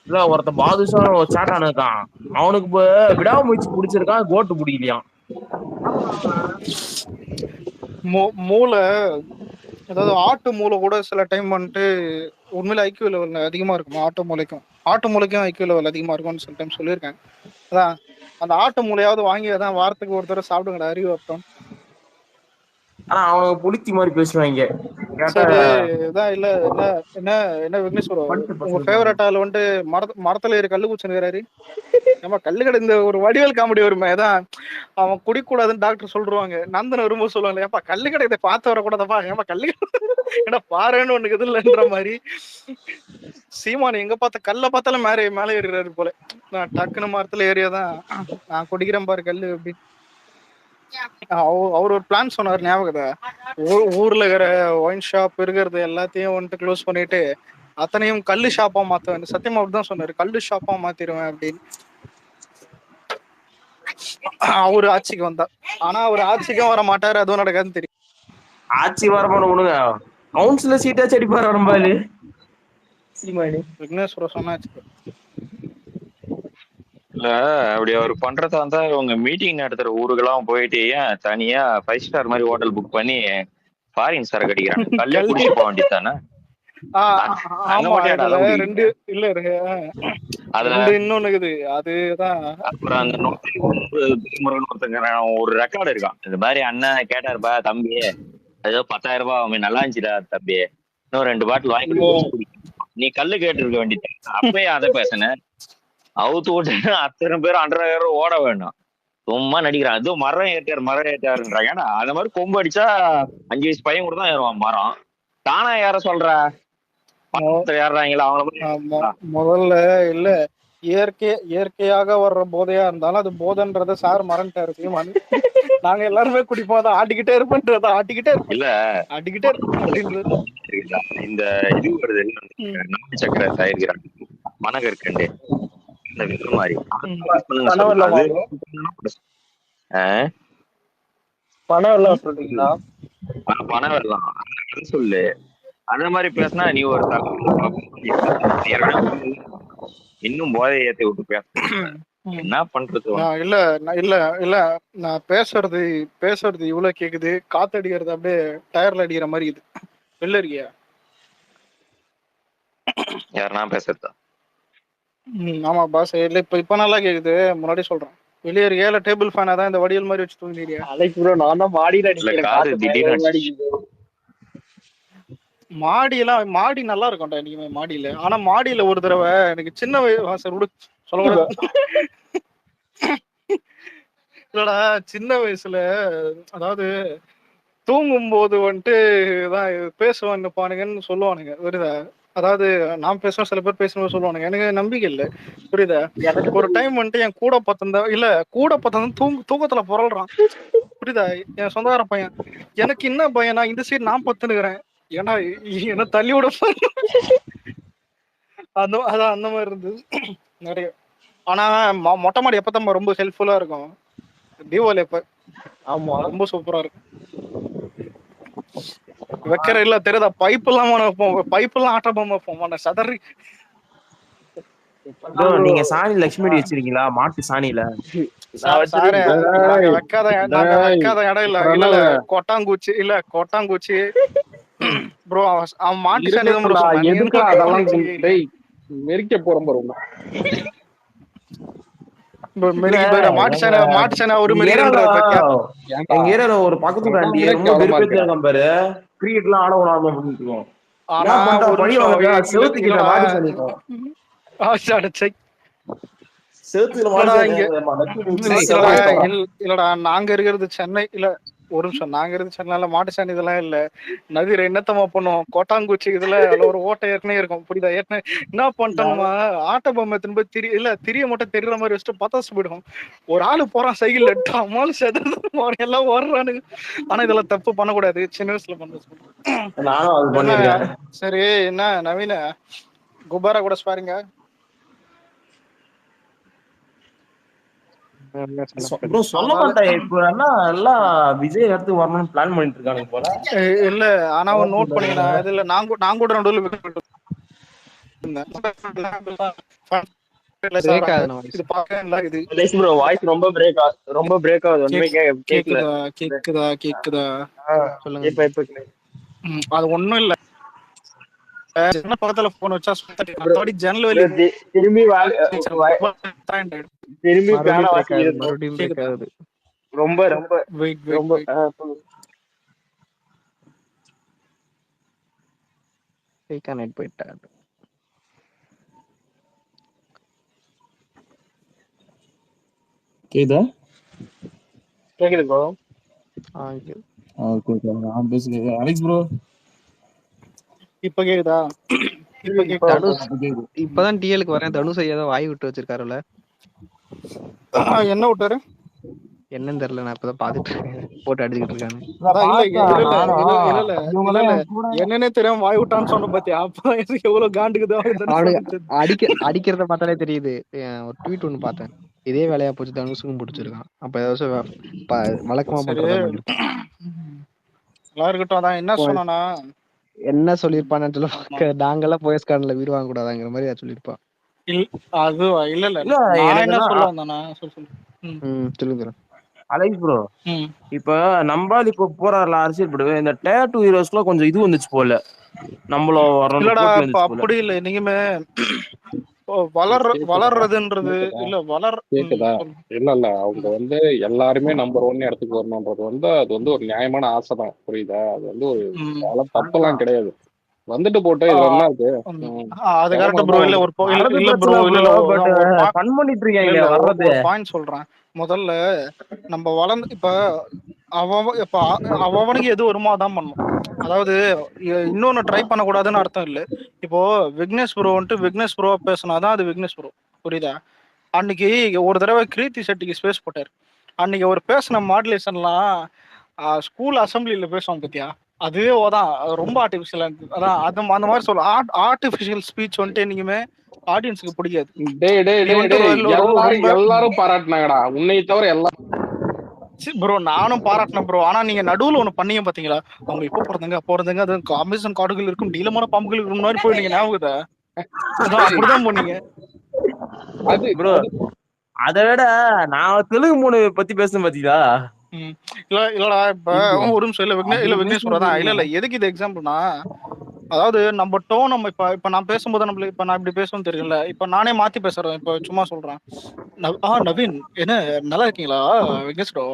இல்ல ஒருத்த பாதுஷா சேட்டானு இருக்கான், அவனுக்கு விடாமுயற்சி பிடிச்சிருக்கான், கோட்டு பிடிக்கலையாம். மூளை, அதாவது ஆட்டு மூளை கூட சில டைம் வந்துட்டு உண்மையில ஐக்கியூ லெவல் அதிகமா இருக்கும். ஆட்டு மூளைக்கும் ஐக்கியூ லெவல் அதிகமா இருக்கும்னு சில டைம் சொல்லியிருக்காங்க. அதான் அந்த ஆட்டு மூளையாவது வாங்கி அதான் வாரத்துக்கு ஒரு தடவை சாப்பிடுங்கடா, அறிவு அர்த்தம். ஆனா அவனுக்கு புளித்தி மாதிரி பேசுவாங்க. சரி, இதான் இல்ல என்ன என்ன என்ன விக்னேஸ்வரோ, உங்க ஃபேவரட் ஆள் வந்துட்டு மரத்துல ஏறி கல்லு குச்சிருக்காரு. ஏமா கல்லு கடை இந்த ஒரு வடிவேல் காமெடி வருமே, அதான் அவன் குடிக்கூடாதுன்னு டாக்டர் சொல்றாங்க. நந்தன வரும்போது சொல்லுவாங்க, ஏப்பா கல்லு கடை இதை பார்த்து வரக்கூடாதப்பா, ஏமா கல்லு ஏன்னா பாருன்னு ஒண்ணுக்கு இது இல்லைன்ற மாதிரி. சீமான் எங்க பார்த்த கல்ல பார்த்தாலும் மேலே ஏறிறாரு போல. நான் டக்குனு மரத்துல ஏரியாதான் நான் குடிக்கிறேன் பாரு கல்லு அப்படின்னு. அவர் ஒரு பிளான் சொன்னார், ஞாபகம். ஊர்ல இருக்கிற ஒயின் ஷாப் இருக்கிறது எல்லாத்தையும் வந்துட்டு க்ளோஸ் பண்ணிட்டு அத்தனையும் கல்லு ஷாப்பா மாத்துவேன். சத்தியமா அப்படிதான் சொன்னாரு, கல்லு ஷாப்பா மாத்திடுவேன் அப்படின்னு. அவரு ஆட்சிக்கு வந்தா. ஆனா அவர் ஆட்சிக்கும் வர மாட்டாரு, அதுவும் நடக்காதுன்னு தெரியும். ஆட்சி வரமான உனங்க கவுன்சிலர் சீட்டா செடிப்பாரு வரம்பாரு விக்னேஸ்வர சொன்னாச்சு. இல்ல அப்படி அவர் பண்றதா இருந்தா இவங்க மீட்டிங் நடத்துற ஊருக்கெல்லாம் போயிட்டு ஏன் தனியா 5 ஸ்டார் மாதிரி ஹோட்டல் புக் பண்ணி ஃபாரின் சரக்கு அடிக்கிறாங்க, கல்லே குடிச்சு போக வேண்டியது தானே? அப்புறம் அந்த ஒரு ரெக்கார்டு இருக்கான், இந்த மாதிரி அண்ணன் கேட்டாருப்பா தம்பி ஏதோ 10,000 ரூபாய் அவன் நல்லா இருந்துச்சுடா தம்பி, இன்னும் 2 பாட்டில் வாங்கி குடி, நீ கல்லு கேட்டு இருக்க வேண்டியது. அப்பயே அதை பேசினேன், அவுத்து ஓட்டு அத்தனை பேரும் 100,000 ஓட வேணும், சும்மா நடிக்கிறான். அதுவும் மரம் ஏற்றாருன்றாங்க. ஏன்னா அந்த மாதிரி கொம்பு அடிச்சா 5 வயசு பையன் கூட தான் ஏறுவான் மரம், தானா ஏற சொல்ற? ஏறாங்களா அவங்கள ஆமா. முதல்ல இல்ல இயற்கையாக வர்ற போதையா இருந்தாலும் அது போதைன்றத சார் மறந்துட்டாரு சீமானு. நாங்க எல்லாருமே குடிப்போம், அதை ஆட்டிக்கிட்டே இருப்பேன்றத ஆட்டிக்கிட்டே இருப்பேன் இல்ல ஆட்டிக்கிட்டே இருப்பேன் அப்படின்றது. இருக்குதா? இந்த இது வருது இல்ல, ம். நாட்டு சக்கரை தயாரிக்கிறாங்க, பனகற்கண்டு, இந்த வெள்ளம் மாதிரி ம். சொல்லுங்க பணம் சொல்லுங்க. இல்லாமா அது ப்ரோ? ஆஹ் பணம் எல்லாம் சொல்றீங்களா? பனை வெள்ளம் அது சொல்லு. அந்த மாதிரி பேசினா நீ ஒரு இன்னும் போதையை ஏத்தி விட்டு பேச ம். என்ன பண்றது இல்ல இல்ல இல்ல நான் பேசுறது இவ்வளவு கேக்குது, காத்தடிக்கிறது அப்படியே டயர்ல அடிக்கிற மாதிரி இது. வெளில இருக்கியா? யாருன்னா பேசுறதா? ஆமா பாஸ். இல்ல இப்ப நல்லா கேக்குது, முன்னாடி சொல்றேன். வெளியே இருக்கியா இல்ல டேபிள் ஃபேனா தான் இந்த வடியல் மாதிரி வச்சு தூங்கிறியா? அலைக்கு ப்ரோ நான் தான் மாடியில இல்ல அடிக்கிறேன், காது காத்து திடீர்னு பயங்கரமா அடிக்குது. மாடி நல்லா இருக்கும்டா இனிமே மாடியில. ஆனா மாடியில ஒரு தடவை எனக்கு சின்ன வயசு விடு சொல்லக்கூடாது. இல்லடா சின்ன வயசுல, அதாவது தூங்கும் போது வந்துட்டு தான் பேசுவாங்க பானுங்கன்னு சொல்லுவானுங்க, புரியுதா? அதாவது நான் பேசுவேன், சில பேர் பேசணும்னு சொல்லுவானுங்க, எனக்கு நம்பிக்கை இல்லை, புரியுதா? எனக்கு ஒரு டைம் வந்துட்டு என் கூட பத்தந்தா இல்ல கூட பத்தந்தா தூக்கத்துல புரள்றான், புரியுதா? என் சொந்தக்கார பையன். எனக்கு என்ன பையன், நான் இந்த சைடு நான் பத்துனுக்குறேன், ஏன்னா என்ன தள்ளி விட அதான் அந்த மாதிரி இருந்தது நிறைய. ஆனா மொட்டை மாடி எப்ப ரொம்ப ஹெல்ப்ஃபுல்லா இருக்கும், தீபாவளி எப்ப ஆமா ரொம்ப சூப்பரா இருக்கும். வைக்கிற இல்ல தெரியுதா, பைப் எல்லாம் வைப்போம், பைப் எல்லாம் ஆட்ட பொம்மை வைப்போம், சதறி. ப்ரோ நீங்க சாணி லட்சுமி அடி வச்சிருக்கீங்களா மாட்டு சாணியில? சாரு நாங்க வச்சிருக்கேன். வைக்காத இடம் இல்ல. இல்ல இல்ல கொட்டாங்குச்சி ப்ரோ. அவன் மாட்டு சாணி தான் ப்ரோ இருக்கட்டும்டா, சொன்னான், நீ எதுக்கு என்ன அதெல்லாம் கொட்டாங்குச்சி டேய் மெரிக்க போறோம் பாருங்க. மாட்டு சாணி அவரு எங்க மெரிக்கிறன்ற பத்தியா? ஏன்டா ஏரியால ஒரு பக்கத்து வீட்டு ஆண்டி அதான்டா ரொம்ப கேவலமா வெறுப்பேத்தி இருக்கு. இருக்கான் பாரு, கிரிக்கெட் எல்லாம் ஆட விடாம அப்படின்னு இருக்கோம். ஆனா என்ன பண்ணிட்டா ஒரு பழி நிமிஷம் வாங்கத்தான் செவத்துக்கிட்ட இல்லடா, மாட்டு சாணிக்கும் அடைச்சை. செவத்துல இல்லடா மாட்டு இங்க சாணி இல்லடா செவ்வாய்க்கும். இல்லடா நாங்க இருக்கிறது சென்னை இல்ல. ஒரு நிமிஷம், நாங்க இருக்கிறது சென்னையில மாட்டு சாணி இதெல்லாம் இல்ல. நதிர என்னத்தமா பண்ணுவோம், கொட்டாங்குச்சி இதுல அதுல ஒரு ஓட்டை ஏற்கனவே இருக்கும், புரியுதா? ஏற்கனவே என்ன பண்ணிட்டோம்மா, ஆட்ட பொம்மை திரும்ப திரிய மட்டும் தெரியற மாதிரி வச்சுட்டு பத்தாசு போயிடும். ஒரு ஆளு போறான் சைக்கிள் எட்டாமாலும் செதுறது எல்லாம் ஓடுறானுங்க. ஆனா இதெல்லாம் தப்பு பண்ணக்கூடாது, சின்ன வயசுல பண்ண. நானும் அது என்ன பண்ணிருக்கேன். சரி, என்ன நவீன குபாரா கூட ஸ்பாரிங்க? ப்ரோ சொல்ல மாட்டேன் இப்ப எல்லாம் விஜய் இடத்துக்கு வரணும்னு பிளான் பண்ணிட்டு இருக்கானுங்க போல. இல்ல ஆனா நோட் பண்ணீங்கன்னா இதுல நான் கூட நடுவில் பிரேக் ஆகுது வாய்ஸ். இது பாக்க இது ப்ரோ வாய்ஸ் ரொம்ப பிரேக் ஆகுது, ஒண்ணுமே கேட்கல. கேக்குதா? சொல்லுங்க. இப்ப அது ஒண்ணும் இல்ல, சின்ன பக்கத்துல போன் வச்சா bro, சுத்தடி ஜன்னல் bro, வெளி திரும்பி திரும்பி பேன மறுபடியும் பிரேக் ஆகுது, வாசிக்குது bro. மறுபடியும் பிரேக் கேக்குதா? ஆகுது. ரொம்ப ரொம்ப வெயிட் ரொம்ப வெயிட் ரீகனெக்ட் போயிட்டாரு. கேக்குதா? கேக்குது ப்ரோ. அலெக்ஸ் ப்ரோ இப்ப கேக்குதா? இப்ப தனுஷ் இப்பதான் டிஎலுக்கு வரேன். தனுஷ் ஐயா வாய் விட்டு வச்சிருக்காருல்ல, என்ன விட்டாரு என்னன்னு தெரியல. நான் இப்பதான் பாத்துட்டு இருக்கேன், போட்டு அடிச்சுக்கிட்டு இருக்கானு. இல்ல என்னன்னே தெரியாம வாய் விட்டான்னு சொன்ன பாத்தியா, அப்ப எவ்வளவு காண்டுக்குதோ அவனுக்கு அடிக்கிறத பார்த்தாலே தெரியுது. ஒரு ட்வீட் ஒண்ணு பார்த்தேன், இதே வேலையா போச்சு தனுஷுக்கும் பிடிச்சிருக்கான். அப்ப ஏதாச்சும் வழக்கமா சரி பண்றதா பண்ணிருப்பான். நல்லா இருக்கட்டும். அதான் என்ன சொன்னானா, என்ன சொல்லிருப்பான்னு சொல்ல, நாங்கெல்லாம் போயஸ்கார்ல வீடு வாங்க கூடாதாங்கிற மாதிரி சொல்லிருப்பான். அதுவா? இல்ல நான் எனக்கு என்ன சொல்ல வந்தேனா சொல்லுங்க. அலெக்ஸ் ப்ரோ இப்ப நம்பால் இப்ப போறாருல அரசியல் படுவே, இந்த டேட்டு ஹீரோஸ்க்குலாம் கொஞ்சம் இது வந்துச்சு போல, நம்மளும் வரணும் இல்லடா போட்டி இப்ப வந்துச்சு போல. அப்படி இல்ல, நீங்கமே கேக்குதா வளர்றதுன்றது கேக்குதா இல்ல கேக்குதா இல்ல அவங்க வந்து எல்லாருமே நம்பர் 1 இடத்துக்கு வரணும்ன்றது வந்து அது வந்து ஒரு நியாயமான ஆசை தான், புரியுதா? அது வந்து ஒரு ம் தப்பெல்லாம் கிடையாது. வந்துட்டு போட்டு இதுல என்ன இருக்கு? அது கரெக்ட் ப்ரோ. இல்ல ஒரு வரது இல்ல ப்ரோ, பிரச்சனை இல்ல ப்ரோ, பட் ஒரு ஃபன் பண்ணிட்டு இல்ல இருக்காங்க இல்ல வர்றது. ஒரு பாயிண்ட் சொல்றேன். முதல்ல நம்ம வளர்ந்து இப்ப இப்ப அவனுக்கு எது வருமோ அதான் பண்ணும். அதாவது இன்னொன்னு ட்ரை பண்ணக்கூடாதுன்னு அர்த்தம் இல்ல. இப்போ விக்னேஷ் ப்ரோ விக்னேஷ் ப்ரோ பேசினாதான் அது விக்னேஷ் ப்ரோ, புரியுதா? அன்னைக்கு ஒரு தடவை கிருத்தி செட்டிக்கு ஸ்பேஸ் போட்டார். அன்னைக்கு அவர் பேசின மாடுலேஷன்லாம் ஸ்கூல் அசம்பிளில பேசுவாங்க பத்தியா, அதுவே தான் ரொம்ப ஆர்டிபிஷியலா இருந்தது. அதான் அந்த மாதிரி சொல்ல ஆர்டிபிஷியல் ஸ்பீச் வந்துட்டு என்னைக்குமே ஆடியன்ஸுக்கு பிடிக்காது. எல்லாரும் பாராட்டினாங்கடா, உன்னை தவிர எல்லாரும். ப்ரோ நானும் பாராட்டினேன் ப்ரோ. ஆனா நீங்க நடுவுல ஒண்ணு பண்ணீங்க பாத்தீங்களா, அவங்க இப்ப போறதுங்க அது அமேசான் காடுகள் இருக்கும், நீளமான பாம்புகள் இருக்கும் மாதிரி போயிட்டீங்க, ஞாபகத்தை அதான் அப்படிதான் போனீங்க ப்ரோ. அதை விட நான் தெலுங்கு மூணு பத்தி பேசுறேன் பாத்தீங்களா? இல்லடா இப்ப ஒரு நிமிஷம். இல்ல விக்னேஷ் ப்ரோ தான். இல்ல எதுக்கு இது எக்ஸாம்பிள்னா, அதாவது நம்ம டோன் நம்ம இப்ப நான் பேசும்போது நம்மளுக்கு இப்ப நான் இப்படி பேசணும்னு தெரியல. இப்ப நானே மாத்தி பேசுறேன். இப்ப சும்மா சொல்றேன், நவீன் என்ன நல்லா இருக்கீங்களா விக்னேஷ் ப்ரோ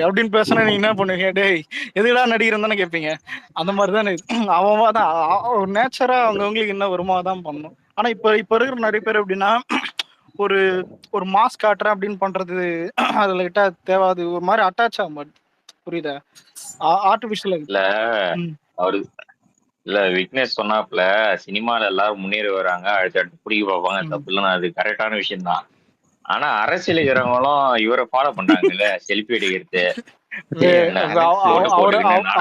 அப்படின்னு பேசினா நீங்க என்ன பண்ணுவீங்க? டேய் எதுடா நடிகர் தானே கேட்பீங்க. அந்த மாதிரிதானே அவன் தான் நேச்சரா அவங்களுக்கு என்ன வருமா தான் பண்ணணும். ஆனா இப்ப இருக்கிற நிறைய பேர் எப்படின்னா, ஒரு ஒரு மாஸ்க் காட்டுறேன் அப்படின்னு பண்றது அதுல கிட்ட தேவாது ஒரு மாதிரி அட்டாச் ஆக மாட்டேன், புரியுதா? ஆர்டிபிஷியல் இல்ல அவரு இல்ல விக்னேஷ் சொன்னாப்ல சினிமால எல்லாரும் முன்னேறி வராங்க, அடுத்து பிடிக்க பார்ப்பாங்க, தப்பு இல்லைன்னா அது கரெக்டான விஷயம் தான். ஆனா அரசியல் இருக்கிறவங்களும் இவரை ஃபாலோ பண்றாங்கல்ல, செல்ஃபி அடிக்கிறது,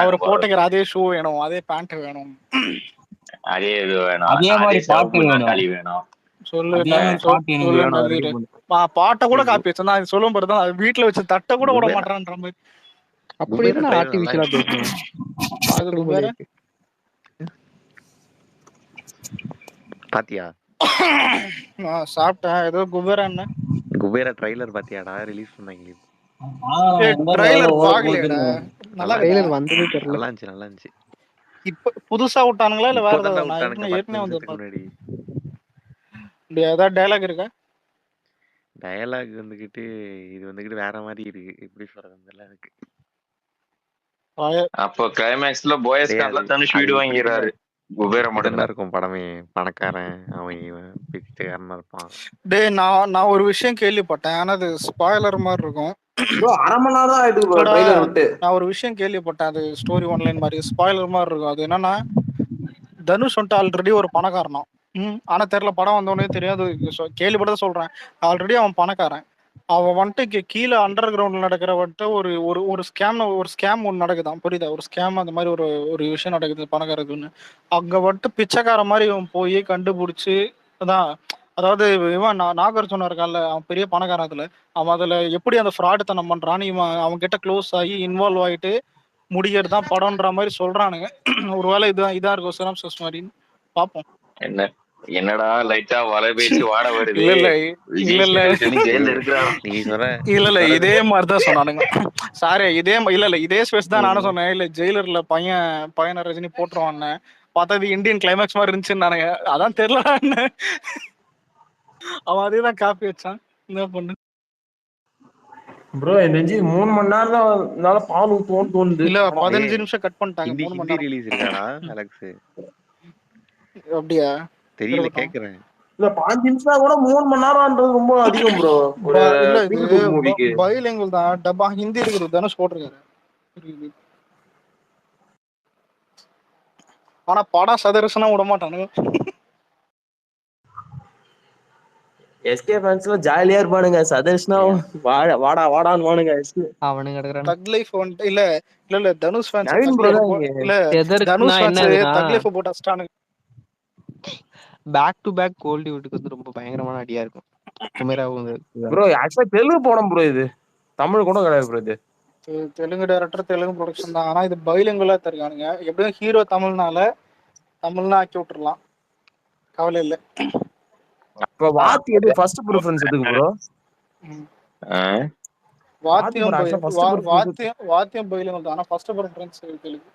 அவரை போட்டுக்கிற அதே ஷூ வேணும், அதே பேண்ட் வேணும், அதே இது வேணும், அதே மாதிரி பாட்டு வேணும், களி வேணும். பாட்டை கூட காப்பி வச்சா சொல்லும் போதுதான் அது வீட்டுல வச்சு தட்டை கூட விட மாட்டான்ற மாதிரி. அப்படி என்ன ஆர்டிபிஷியலா பேசணும்? பாத்தியா? சாப்பிட்டேன். ஏதோ குபேரா என்ன குபேரா ட்ரைலர் பாத்தியாடா? ரிலீஸ் பண்ணாங்க. ட்ரைலர் பாக்கலையேடா. நல்லா ட்ரைலர் வந்ததே தெரியல. நல்லா இருந்துச்சு. இப்ப புதுசா விட்டானுங்களா இல்ல வேற ஏதாவது? நான் ஏற்கனவே வந்து ஏதாவது டயலாக் இருக்கா? டயலாக் வந்துகிட்டு இது வந்துகிட்டு வேற மாதிரி இருக்கு, எப்படி சொல்றது எனக்கு. அப்போ கிளைமேக்ஸ்ல போயஸ்கார்ல தனுஷ் வீடு வாங்கிறாரு, குபேர மட்டும் தான் இருக்கும் படமே. பணக்காரன் அவன் பிச்சைக்காரனா இருப்பான். டேய் நான் ஒரு விஷயம் கேள்விப்பட்டேன், ஆனா அது ஸ்பாயிலர் மாதிரி இருக்கும். அரை மணி நேரம் ஆயிட்டு நான் ஒரு விஷயம் கேள்விப்பட்டேன், அது ஸ்டோரி ஒன்லைன் மாதிரி ஸ்பாயிலர் மாதிரி இருக்கும். அது என்னன்னா, தனுஷ் வந்துட்டு ஆல்ரெடி ஒரு பணக்காரனும். ஆனா தெரியல, படம் வந்தோடனே தெரியாது, கேள்விப்பட்டதான் சொல்றேன். ஆல்ரெடி அவன் பணக்காரன். அவன் வந்துட்டு கீழே அண்டர் கிரவுண்ட்ல நடக்கிற வந்துட்டு ஒரு ஒரு ஒரு ஸ்கேம் ஒன்று நடக்குதான், புரியுதா? ஒரு ஸ்கேம் அந்த மாதிரி ஒரு விஷயம் நடக்குது பணக்காரதுன்னு. அங்க வந்துட்டு பிச்சைக்கார மாதிரி இவன் போய் கண்டுபிடிச்சு அதான், அதாவது இவன் நாகார்ஜுனா இருக்கான்ல, அவன் பெரிய பணக்காரன். அவன் அதுல எப்படி அந்த ஃப்ராடு தனம் பண்றான்னு இவன் அவன் கிட்ட க்ளோஸ் ஆகி இன்வால்வ் ஆயிட்டு முடிகிறது தான் படம்ன்ற மாதிரி சொல்றானுங்க. ஒருவேளை இதான் இருக்கும் சினாப்சிஸ் மாதிரின்னு பாப்போம். என்னடா லைட்டா வலை பேசி வாட வருது. இல்ல இதே மாதிரிதான் சொன்னானுங்க. சாரி இதே ஸ்பேஸ் தான் நானும் சொன்னேன். இல்ல ஜெயிலர்ல பையனை ரஜினி போட்டுருவான்னு பார்த்தா இந்தியன் கிளைமேக்ஸ் மாதிரி இருந்துச்சுன்னு நானுங்க. அதான் தெரியல, அவன் அதேதான் காப்பி வச்சான். என்ன பண்ணு ப்ரோ, இந்த 3 மணி நேரம் பால் ஊத்துவோன்னு தோணுது. இல்ல 15 நிமிஷம் கட் பண்ணிட்டாங்க. 3 மணி நேரம் ரிலீஸ் இருக்காடா அலெக்ஸ்? அப்படியா? தெரியல, கேக்குறேன். இல்ல 5 நிமிஷம் கூட 3 மணி நேரம்ன்றது ரொம்ப அதிகம் ப்ரோ. இல்ல இது பைலிங்குவல் தான், டப்பா ஹிந்தி இருக்குது, தனுஷ் போட்டிருக்காரு. ஆனா படம் சதரசனா விட மாட்டானுங்க. எஸ்கே ஃபேன்ஸ்ல ஜாலியா இருப்பானுங்க, சதர்ஷ்னா வாடா வாடான்னு வானுங்க. அவனுங்க கிடக்குறான். தக் லைஃப் வந்துட்டு இல்ல தனுஷ் ஃபேன்ஸ் தனுஷ் ஃபேன்ஸ் தக் லைஃப் போட்டு அஸ்டானுங்க. பேக் டு பேக் கோலிவுட்க்கு வந்து ரொம்ப பயங்கரமான அடியா இருக்கும். ப்ரோ ஆக்சுவலா தெலுங்கு படம் ப்ரோ, இது தமிழ் கூட கிடையாது ப்ரோ. இது தெலுங்கு டைரக்டர், தெலுங்கு ப்ரொடக்ஷன் தான். ஆனா இது பைலிங்குவலா தருக்கானுங்க. எப்படியும் ஹீரோ தமிழ்னா ஆக்கி விட்டுறலாம், கவலை இல்ல. அப்ப வாத்தி எது ஃபர்ஸ்ட் பிரெஃபரன்ஸ் எதுக்கு ப்ரோ? வாத்தியம் பைலிங்குவல் தான், ஆனா first preference Telugu.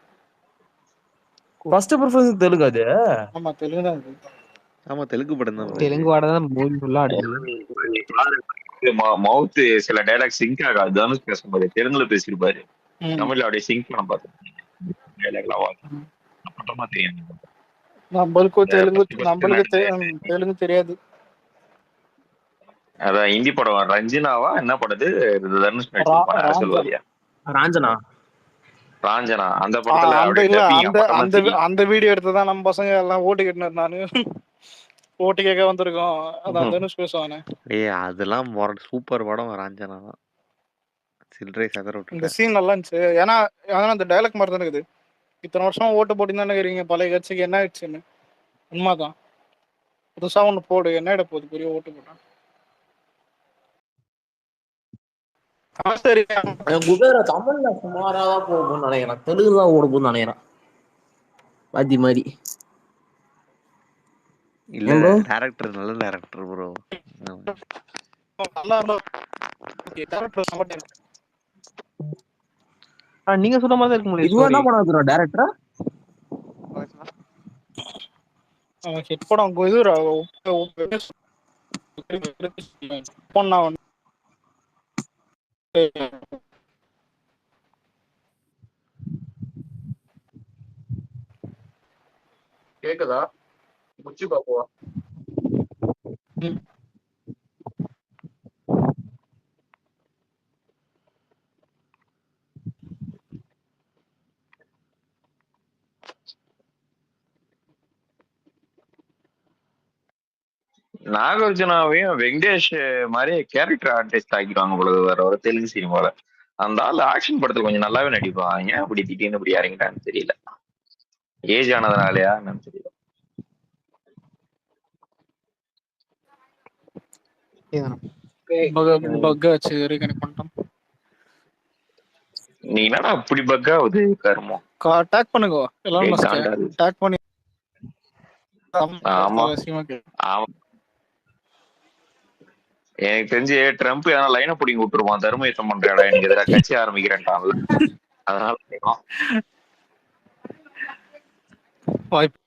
First preference Telugu அது? ஆமா தெலுங்கு தான். ஆமா தெலுங்கு படம் தான். தெலுங்கு படம் தான் மூவி ஃபுல்லா அடிக்குது. மவுத் சில டைலாக் சிங்க் ஆகாது. தனுஷ் பேசும்போது தெலுங்குல பேசிருப்பாரு, தமிழ்ல அப்படியே சிங்க் பண்ண பார்த்தேன் டைலாக்லாம். பண்றமா தெரியும். நம்மளுக்கு தெலுங்கு ஃபர்ஸ்ட் ஃபர்ஸ்ட் நம்மளுக்கு நடிச்ச தெலுங்கு தெரியாது. அதான் ஹிந்தி படம் ரஞ்சினாவா என்ன படது தனுஷ் நடிச்சிருப்பான் யார ராஞ்சனா. சொல்லுவாரியா ராஞ்சனா ராஞ்சனா அந்த படத்துல அந்த அப்படியே இல்ல டப்பிங் அந்த அப்பட்டமா அந்த தெரியும். அந்த வீடியோ எடுத்துதான் நம்ம பசங்க எல்லாம் ஓட்டு கேட்டுனாரு. நானு ஓட்டு கேட்க வந்திருக்கோம். அதான் தனுஷ் பேசுவானே. அதெல்லாம் சூப்பர் படம் ராஞ்சனா தான். சில்லறை சதற இந்த விட்டுட்டேன். சீன் நல்லா இருந்துச்சு. ஏன்னா அந்த டைலாக் மாதிரி தானே இருக்குது. இத்தனை வருஷம் ஓட்டு போட்டு தானே இருக்கிறீங்க பழைய கட்சிக்கு, என்ன ஆயிடுச்சுன்னு. உண்மைதான். புதுசா ஒண்ணு போடு, என்ன இட போகுது பெரிய ஓட்டு போட்டான். சரி குபேர தமிழ்ல சுமாராதான் போகும்னு நினைக்கிறேன், தெலுங்கு தான் ஓடும்னு நினைக்கிறேன் பாத்தி மாதிரி. இல்ல டேரக்டர் நல்ல டேரக்டர் ப்ரோ. நல்லா இருந்தா கேரக்டர் நீங்க சொன்ன மாதிரி தான் இருக்க முடியும். இதுவா என்ன படம் வச்சுருவோம் டேரக்டரா? அவன் ஹிட் படம் இது பொண்ணா வந்து கேக்குதா? முச்சு பாப்போம். நாகார்ஜுனாவையும் வெங்கடேஷ் மாதிரி கேரக்டர் ஆர்டிஸ்ட் ஆக்கிடுவாங்க பொழுது வேற ஒரு தெலுங்கு சினிமால. அந்த ஆள் ஆக்ஷன் படத்துல கொஞ்சம் நல்லாவே நடிப்பான். ஏன் அப்படி திடீர்னு இப்படி இறங்கிட்டான்னு தெரியல. ஏஜ் ஆனதுனாலயா என்னன்னு தெரியல. நீ என்னடா அப்படி பக்கா ஆகுது கருமோ? டேக் பண்ணுங்க எல்லாரும் டேக் பண்ணி. ஆமா எனக்கு தெரிஞ்சு ட்ரம்ப் ஏன்னா லைனை பிடிங்கி விட்டுருவான். தர்ம யுத்தம் பண்றேடா எனக்கு எதிராக கட்சி ஆரம்பிக்கிறேன்டான்ல. அதனால வாய்ப்பு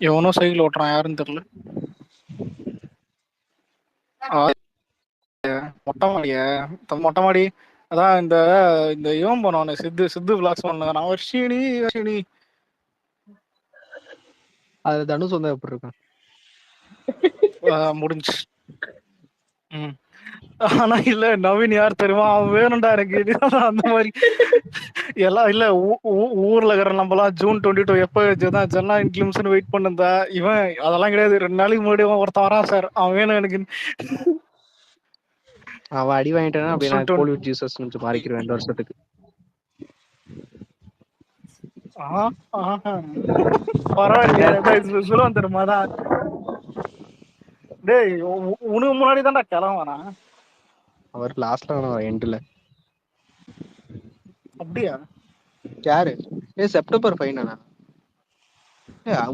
எவனோ சைக்கிள் ஓட்டுறான், யாருன்னு தெரியல. மொட்டை மாடி அதான் இந்த இந்த இவன் போனவனே சித்து விளாக்ஸ் பண்ண வர்ஷினி அது தனுஷ் வந்து எப்படி இருக்கும் முடிஞ்சு. ஆனா இல்ல நவீன் யார் தெரியுமா? அவன் வேணும்டா எனக்கு அந்த மாதிரி எல்லாம் இல்ல. ஊர்ல இருக்கிற நம்மலாம் June 22 எப்ப ஜென்னா இன்க்ளூம்ஸ்னு வெயிட் பண்ணிருந்தா இவன் அதெல்லாம் கிடையாது. 2 நாளைக்கு முன்னாடி ஒருத்தன் வரான் சார், அவன் வேணும் எனக்கு. அவன் அடி வாங்கிட்டானா அப்படியே நான் கோலிவுட் ஜீசஸ் மாறிக்கிறேன் 2 வருஷத்துக்கு. பரவாயில்லையா சொல்லுவான் தெரியுமாதான். டேய் உனக்கு முன்னாடி தான்டா கிளம்புவானா அவர் லாஸ்ட்ல வேணும் எண்ட்ல. அப்படியா? யாரு? செப்டம்பர் 5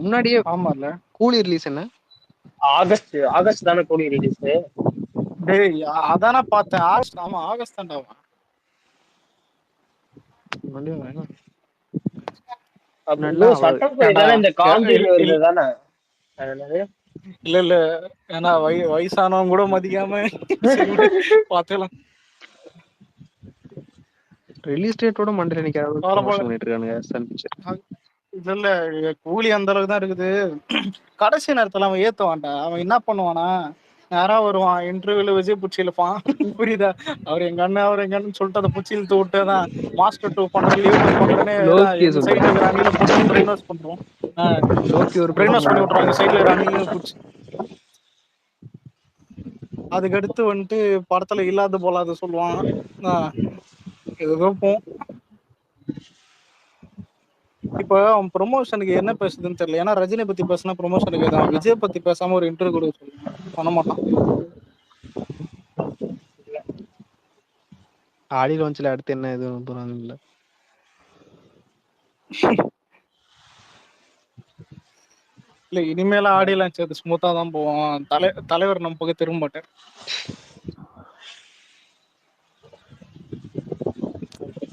முன்னாடியே. ஆமால கூலி ரிலீஸ் என்ன? ஆகஸ்ட் தானே கூலி ரிலீஸ். டேய் அதானே பார்த்தேன். ஆகஸ்ட். ஆமா ஆகஸ்ட் தான்டா. இல்ல இல்ல ஏன்னா வயசானவங்க கூட மதிக்காம பாத்துக்கலாம். ரிலீஸ் டேட்டோட மண்டே நினைக்கிறாங்க. இல்ல இல்ல கூலி அந்த அளவுக்கு தான் இருக்குது. கடைசி நேரத்துல அவன் ஏத்துவான்டா. அவன் என்ன பண்ணுவானா, யாரா வருவான் இன்டர்வியூல விஜய் புடிச்சு இழுப்பான். புரியுதா? அவர் எங்க அண்ணன் சொல்லிட்டு அதை புடிச்சு இழுத்து விட்டுதான் மாஸ்டர் 2 பண்றேன், லீவ் மை பண்றேன்னு சைட்ல இருக்கிற அணில போட்டு பிரெயின் வாஷ் பண்றோம். பிரெயின் வாஷ் பண்ணி விட்டுறாங்க சைட்ல இருக்கிற அணில புடிச்சு. அதுக்கடுத்து வந்துட்டு படத்துல இல்லாத போலாத சொல்லுவான். எதுவும் இப்ப அவன் ப்ரொமோஷனுக்கு என்ன பேசுதுன்னு தெரியல. ஏன்னா ரஜினி பத்தி பேசினா ப்ரொமோஷனுக்கு தான். விஜய் பத்தி பேசாம ஒரு இன்டர்வியூ கொடுக்க சொல்லுவான், பண்ண மாட்டான். ஆடி லான்ச்ல அடுத்து என்ன எதுவும் போறாங்க இல்ல. இல்ல இனிமேல ஆடி லான்ச் அது ஸ்மூத்தா தான் போவோம். தலைவர் நம்ம பக்கம் திரும்ப மாட்டார்.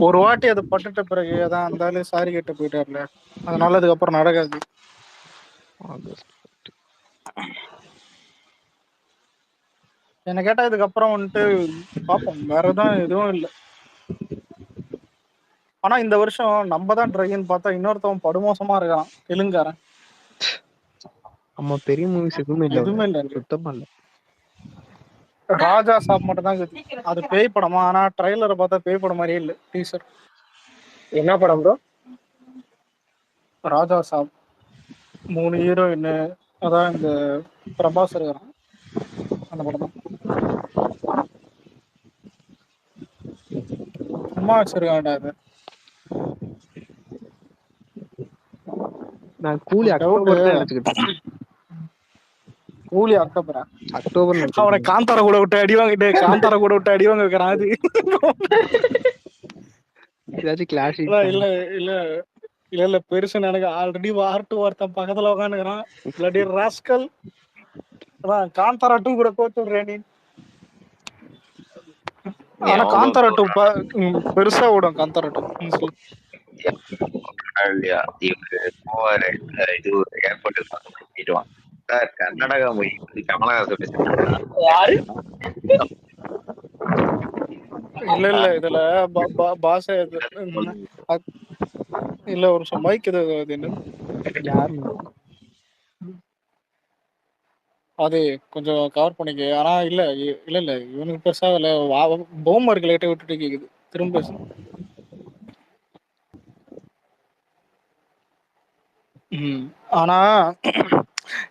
ஒரு வாட்டி அது பட்டுட்ட பிறகு அதான் அந்த ஆளு சாரி கேட்டு போயிட்டார்ல, அதனால அதுக்கப்புறம் நடக்காது. ஆகஸ்ட் என்ன கேட்டா இதுக்கப்புறம் வந்துட்டு பார்ப்போம், வேற எதுவும் இல்லை. ஆனா இந்த வருஷம் நம்ம தான் ட்ரைன்னு பார்த்தா இன்னொருத்தவன் படுமோசமா இருக்கான், தெலுங்காரன். நம்ம பெரிய மூவிஸ் எதுவுமே இல்ல, எதுவுமே இல்லை. சுத்தமா இல்ல. ராஜா சாப் மட்டும் தான் இருக்குது. அது பேய் படமா, ஆனா ட்ரைலரை பார்த்தா பேய் படம் மாதிரியே இல்லை. டீசர் என்ன படம் ப்ரோ? ராஜா சாப் 3 ஹீரோயின், அதான் இந்த பிரபாஸ் இருக்கிறான், அந்த படம் தான். சும்மா வச்சிருக்கான்டா அது. நான் கூலி அக்டோபர் தான் நினைச்சுக்கிட்டு இருக்கேன். கூலி அக்டோபரா? அக்டோபர் அவனை காந்தார கூட விட்டு அடி வாங்கிட்டு வைக்கிறான். அது ஏதாச்சும் கிளாஷ் இல்ல இல்ல இல்ல இல்ல இல்ல பெருசு எனக்கு ஆல்ரெடி வார்ட்டு ஒருத்தன் பக்கத்துல உட்காந்துக்கிறான், பிளடி ராஸ்கல். அதான் காந்தாரா 2 கூட கோச்சு விடுறேன் நீ. ஆனா காந்தாரா 2 பெருசா ஓடும். காந்தாரா 2 இல்லையா இவரு போவாரு, இது ஏர்போர்ட் பண்ணிடுவான் சார். கர்நாடகா மொழி கமலஹாசன் பேசுறாங்க. யாரு? இல்ல இல்ல இதுல பாஷ இல்ல ஒரு நிமிஷம் மைக் இது என்ன யாரு அது கொஞ்சம் கவர் பண்ணிக்க. ஆனா இல்ல இல்ல இல்ல இவனுக்கு பெருசா அதுல போம் லேட்டை விட்டுட்டு கேக்குது. திரும்ப பேசு. ஆனா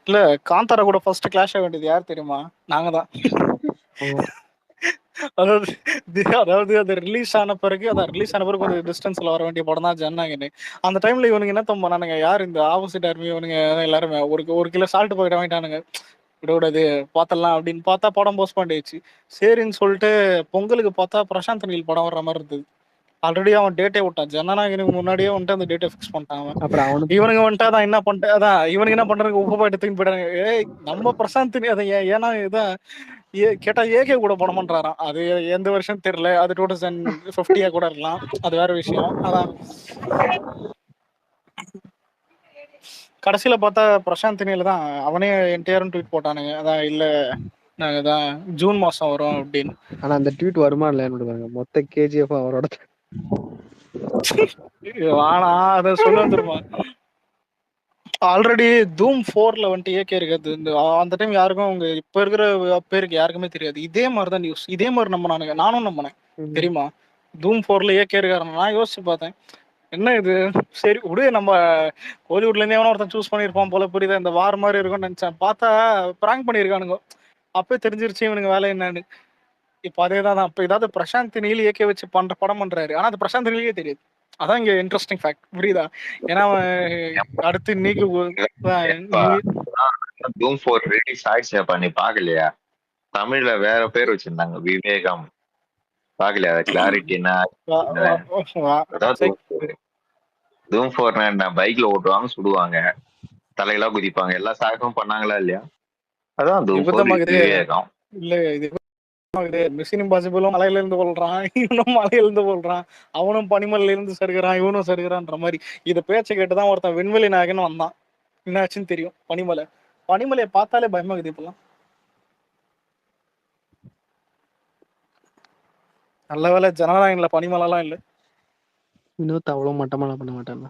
இல்ல காந்தாரா கூட ஃபர்ஸ்ட் கிளாஷ் ஆக வேண்டியது யார் தெரியுமா? நாங்க தான். அதாவது அது ரிலீஸ் ஆன பிறகு கொஞ்சம் டிஸ்டன்ஸ்ல வர வேண்டிய படம் தான் ஜனநாயகன். அந்த டைம்ல இவனுங்க என்ன பண்ணானுங்க, யார் இந்த ஆப்போசிட் ஆர்மி இவனுங்க எல்லாருமே ஒரு கிலோ சால்ட் பாக்கெட் வாங்கிட்டானுங்க. விடாது பார்த்தலாம் அப்படின்னு பார்த்தா படம் போஸ்ட்பாண்ட் ஆயிடுச்சு. சரின்னு சொல்லிட்டு பொங்கலுக்கு பார்த்தா பிரசாந்த் நீல் படம் வர்ற மாதிரி இருந்தது. ஆல்ரெடி அவன் டேட்டே விட்டான், ஜனநாயகனுக்கு முன்னாடியே வந்துட்டு அந்த டேட்டை ஃபிக்ஸ் பண்ணிட்டான் அவன். இவனுங்க வந்துட்டு அதான் என்ன பண்ணிட்டு அதான் இவனுக்கு என்ன பண்றாங்க, உப்பு பாட்டு தூக்கி போயிட்டாங்க. ஏய் நம்ம பிரசாந்த் அதை ஏன்னா இதான் கேட்டா ஏகே கூட படம் பண்றாராம். அது எந்த வருஷம் தெரியல, அது 2050 கூட இருக்கலாம், அது வேற விஷயம். அதான் கடைசியில பார்த்தா பிரசாந்த் நீல் தான் அவனே என்டையரும் ட்வீட் போட்டானுங்க. அதான் இல்ல நாங்க தான் ஜூன் மாசம் வரும் அப்படின்னு. ஆனா அந்த ட்வீட் வருமா இல்லைன்னு மொத்த கேஜிஎஃப் அவரோட வானா அத சொல்ல வந்துருமா. ஆல்ரெடி தூம் 4ல வந்துட்டு ஏகே இருக்காது. அந்த டைம் யாருக்கும் அவங்க இப்ப இருக்கிற பேருக்கு யாருக்குமே தெரியாது. இதே மாதிரிதான் நியூஸ், இதே மாதிரி நம்பினானுங்க. நானும் நம்பினேன் தெரியுமா. தூம் 4ல ஏகே இருக்காரு. நான் யோசிச்சு பார்த்தேன், என்ன இது சரி விடு, நம்ம ஹாலிவுட்ல இருந்தே எவனோ ஒருத்தன் சூஸ் பண்ணிருப்பான் போல, புரியுதா, இந்த வார் மாதிரி இருக்கும்னு நினைச்சேன். பார்த்தா பிராங்க் பண்ணிருக்கானுங்க. அப்பவே தெரிஞ்சிருச்சு இவனுங்க வேலை என்னன்னு. இப்ப அதேதான். இப்ப ஏதாவது பிரசாந்த் நீல் ஏகே வச்சு படம் பண்றாரு, ஆனா அது பிரசாந்த் நீலுக்கே தெரியாது. அதான் இங்க இன்ட்ரெஸ்டிங் ஃபேக்ட், புரியுதா. ஏன்னா அடுத்து இன்னைக்கு Doom 4 ரிலீஸ் ஆயிடுச்சு, நீ பாக்கலையா? தமிழ்ல வேற பேர் வச்சிருந்தாங்க, விவேகம். பாக்கலையா? கிளாரிட்டினா Doom 4 பைக்ல ஓட்டுவாங்க, சுடுவாங்க, தலையெல்லாம் குதிப்பாங்க, எல்லா சாகமும் பண்ணாங்களா இல்லையா? அதான் Doom 4 விவேகம். இல்ல இது மிஷன் இம்பாசிபிளும் மலையில இருந்து கொள்றான், இவனும் மலையில இருந்து கொள்றான், அவனும் பனிமலையில இருந்து சருகிறான், இவனும் சருகிறான்ற மாதிரி. இத பேச்ச கேட்டுதான் ஒருத்தன் விண்வெளி நாயகன் வந்தான். என்னாச்சுன்னு தெரியும். பனிமலையை பார்த்தாலே பயமாகுது இப்பெல்லாம். நல்ல வேலை ஜனநாயகன்ல பனிமலை எல்லாம் இல்ல. வினோத் அவ்வளவு மட்டமெல்லாம் பண்ண மாட்டாங்க.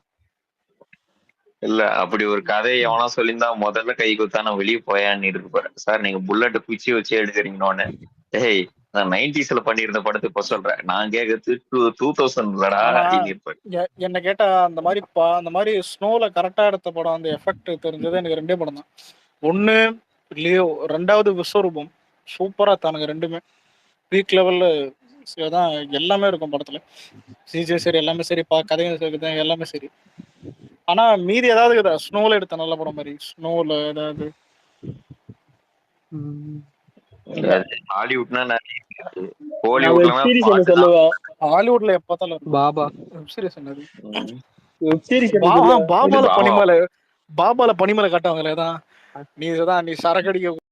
இல்ல அப்படி ஒரு கதையை எவனா சொல்லியிருந்தா முதல்ல கை குத்தா நான் வெளியே போயான்னு இருக்கு போறேன். சார் நீங்க புல்லட் குச்சி வச்சு எடுக்கிறீங்கன்னு. ஏய் நான் 90sல பண்ணியிருந்த படத்தை இப்ப சொல்றேன், நான் கேட்கறது 2000லடா அப்படின்னு இருப்பேன். என்ன கேட்டா அந்த மாதிரி ஸ்னோல கரெக்டா எடுத்த படம், அந்த எஃபெக்ட் தெரிஞ்சது எனக்கு 2 படம் தான். ஒண்ணு லியோ, 2வது விஸ்வரூபம். சூப்பரா தானுங்க ரெண்டுமே. பீக் லெவல்ல தான் எல்லாமே இருக்கும் படத்துல. சிஜே சரி, எல்லாமே சரி, கதையும் சரி, எல்லாமே சரி. ஆனா மீதி ஏதாவது இருக்குதா ஸ்னோல எடுத்த நல்ல படம் மாதிரி? ஸ்னோல ஏதாவது ஹாலிவுட்னா ஹாலிவுட்ல எப்பத்தாலும் பாபா வெப் சீரிஸ் என்னது? பாபால பனிமலை காட்டுவாங்களே தான். நீ சரக்கடிக்க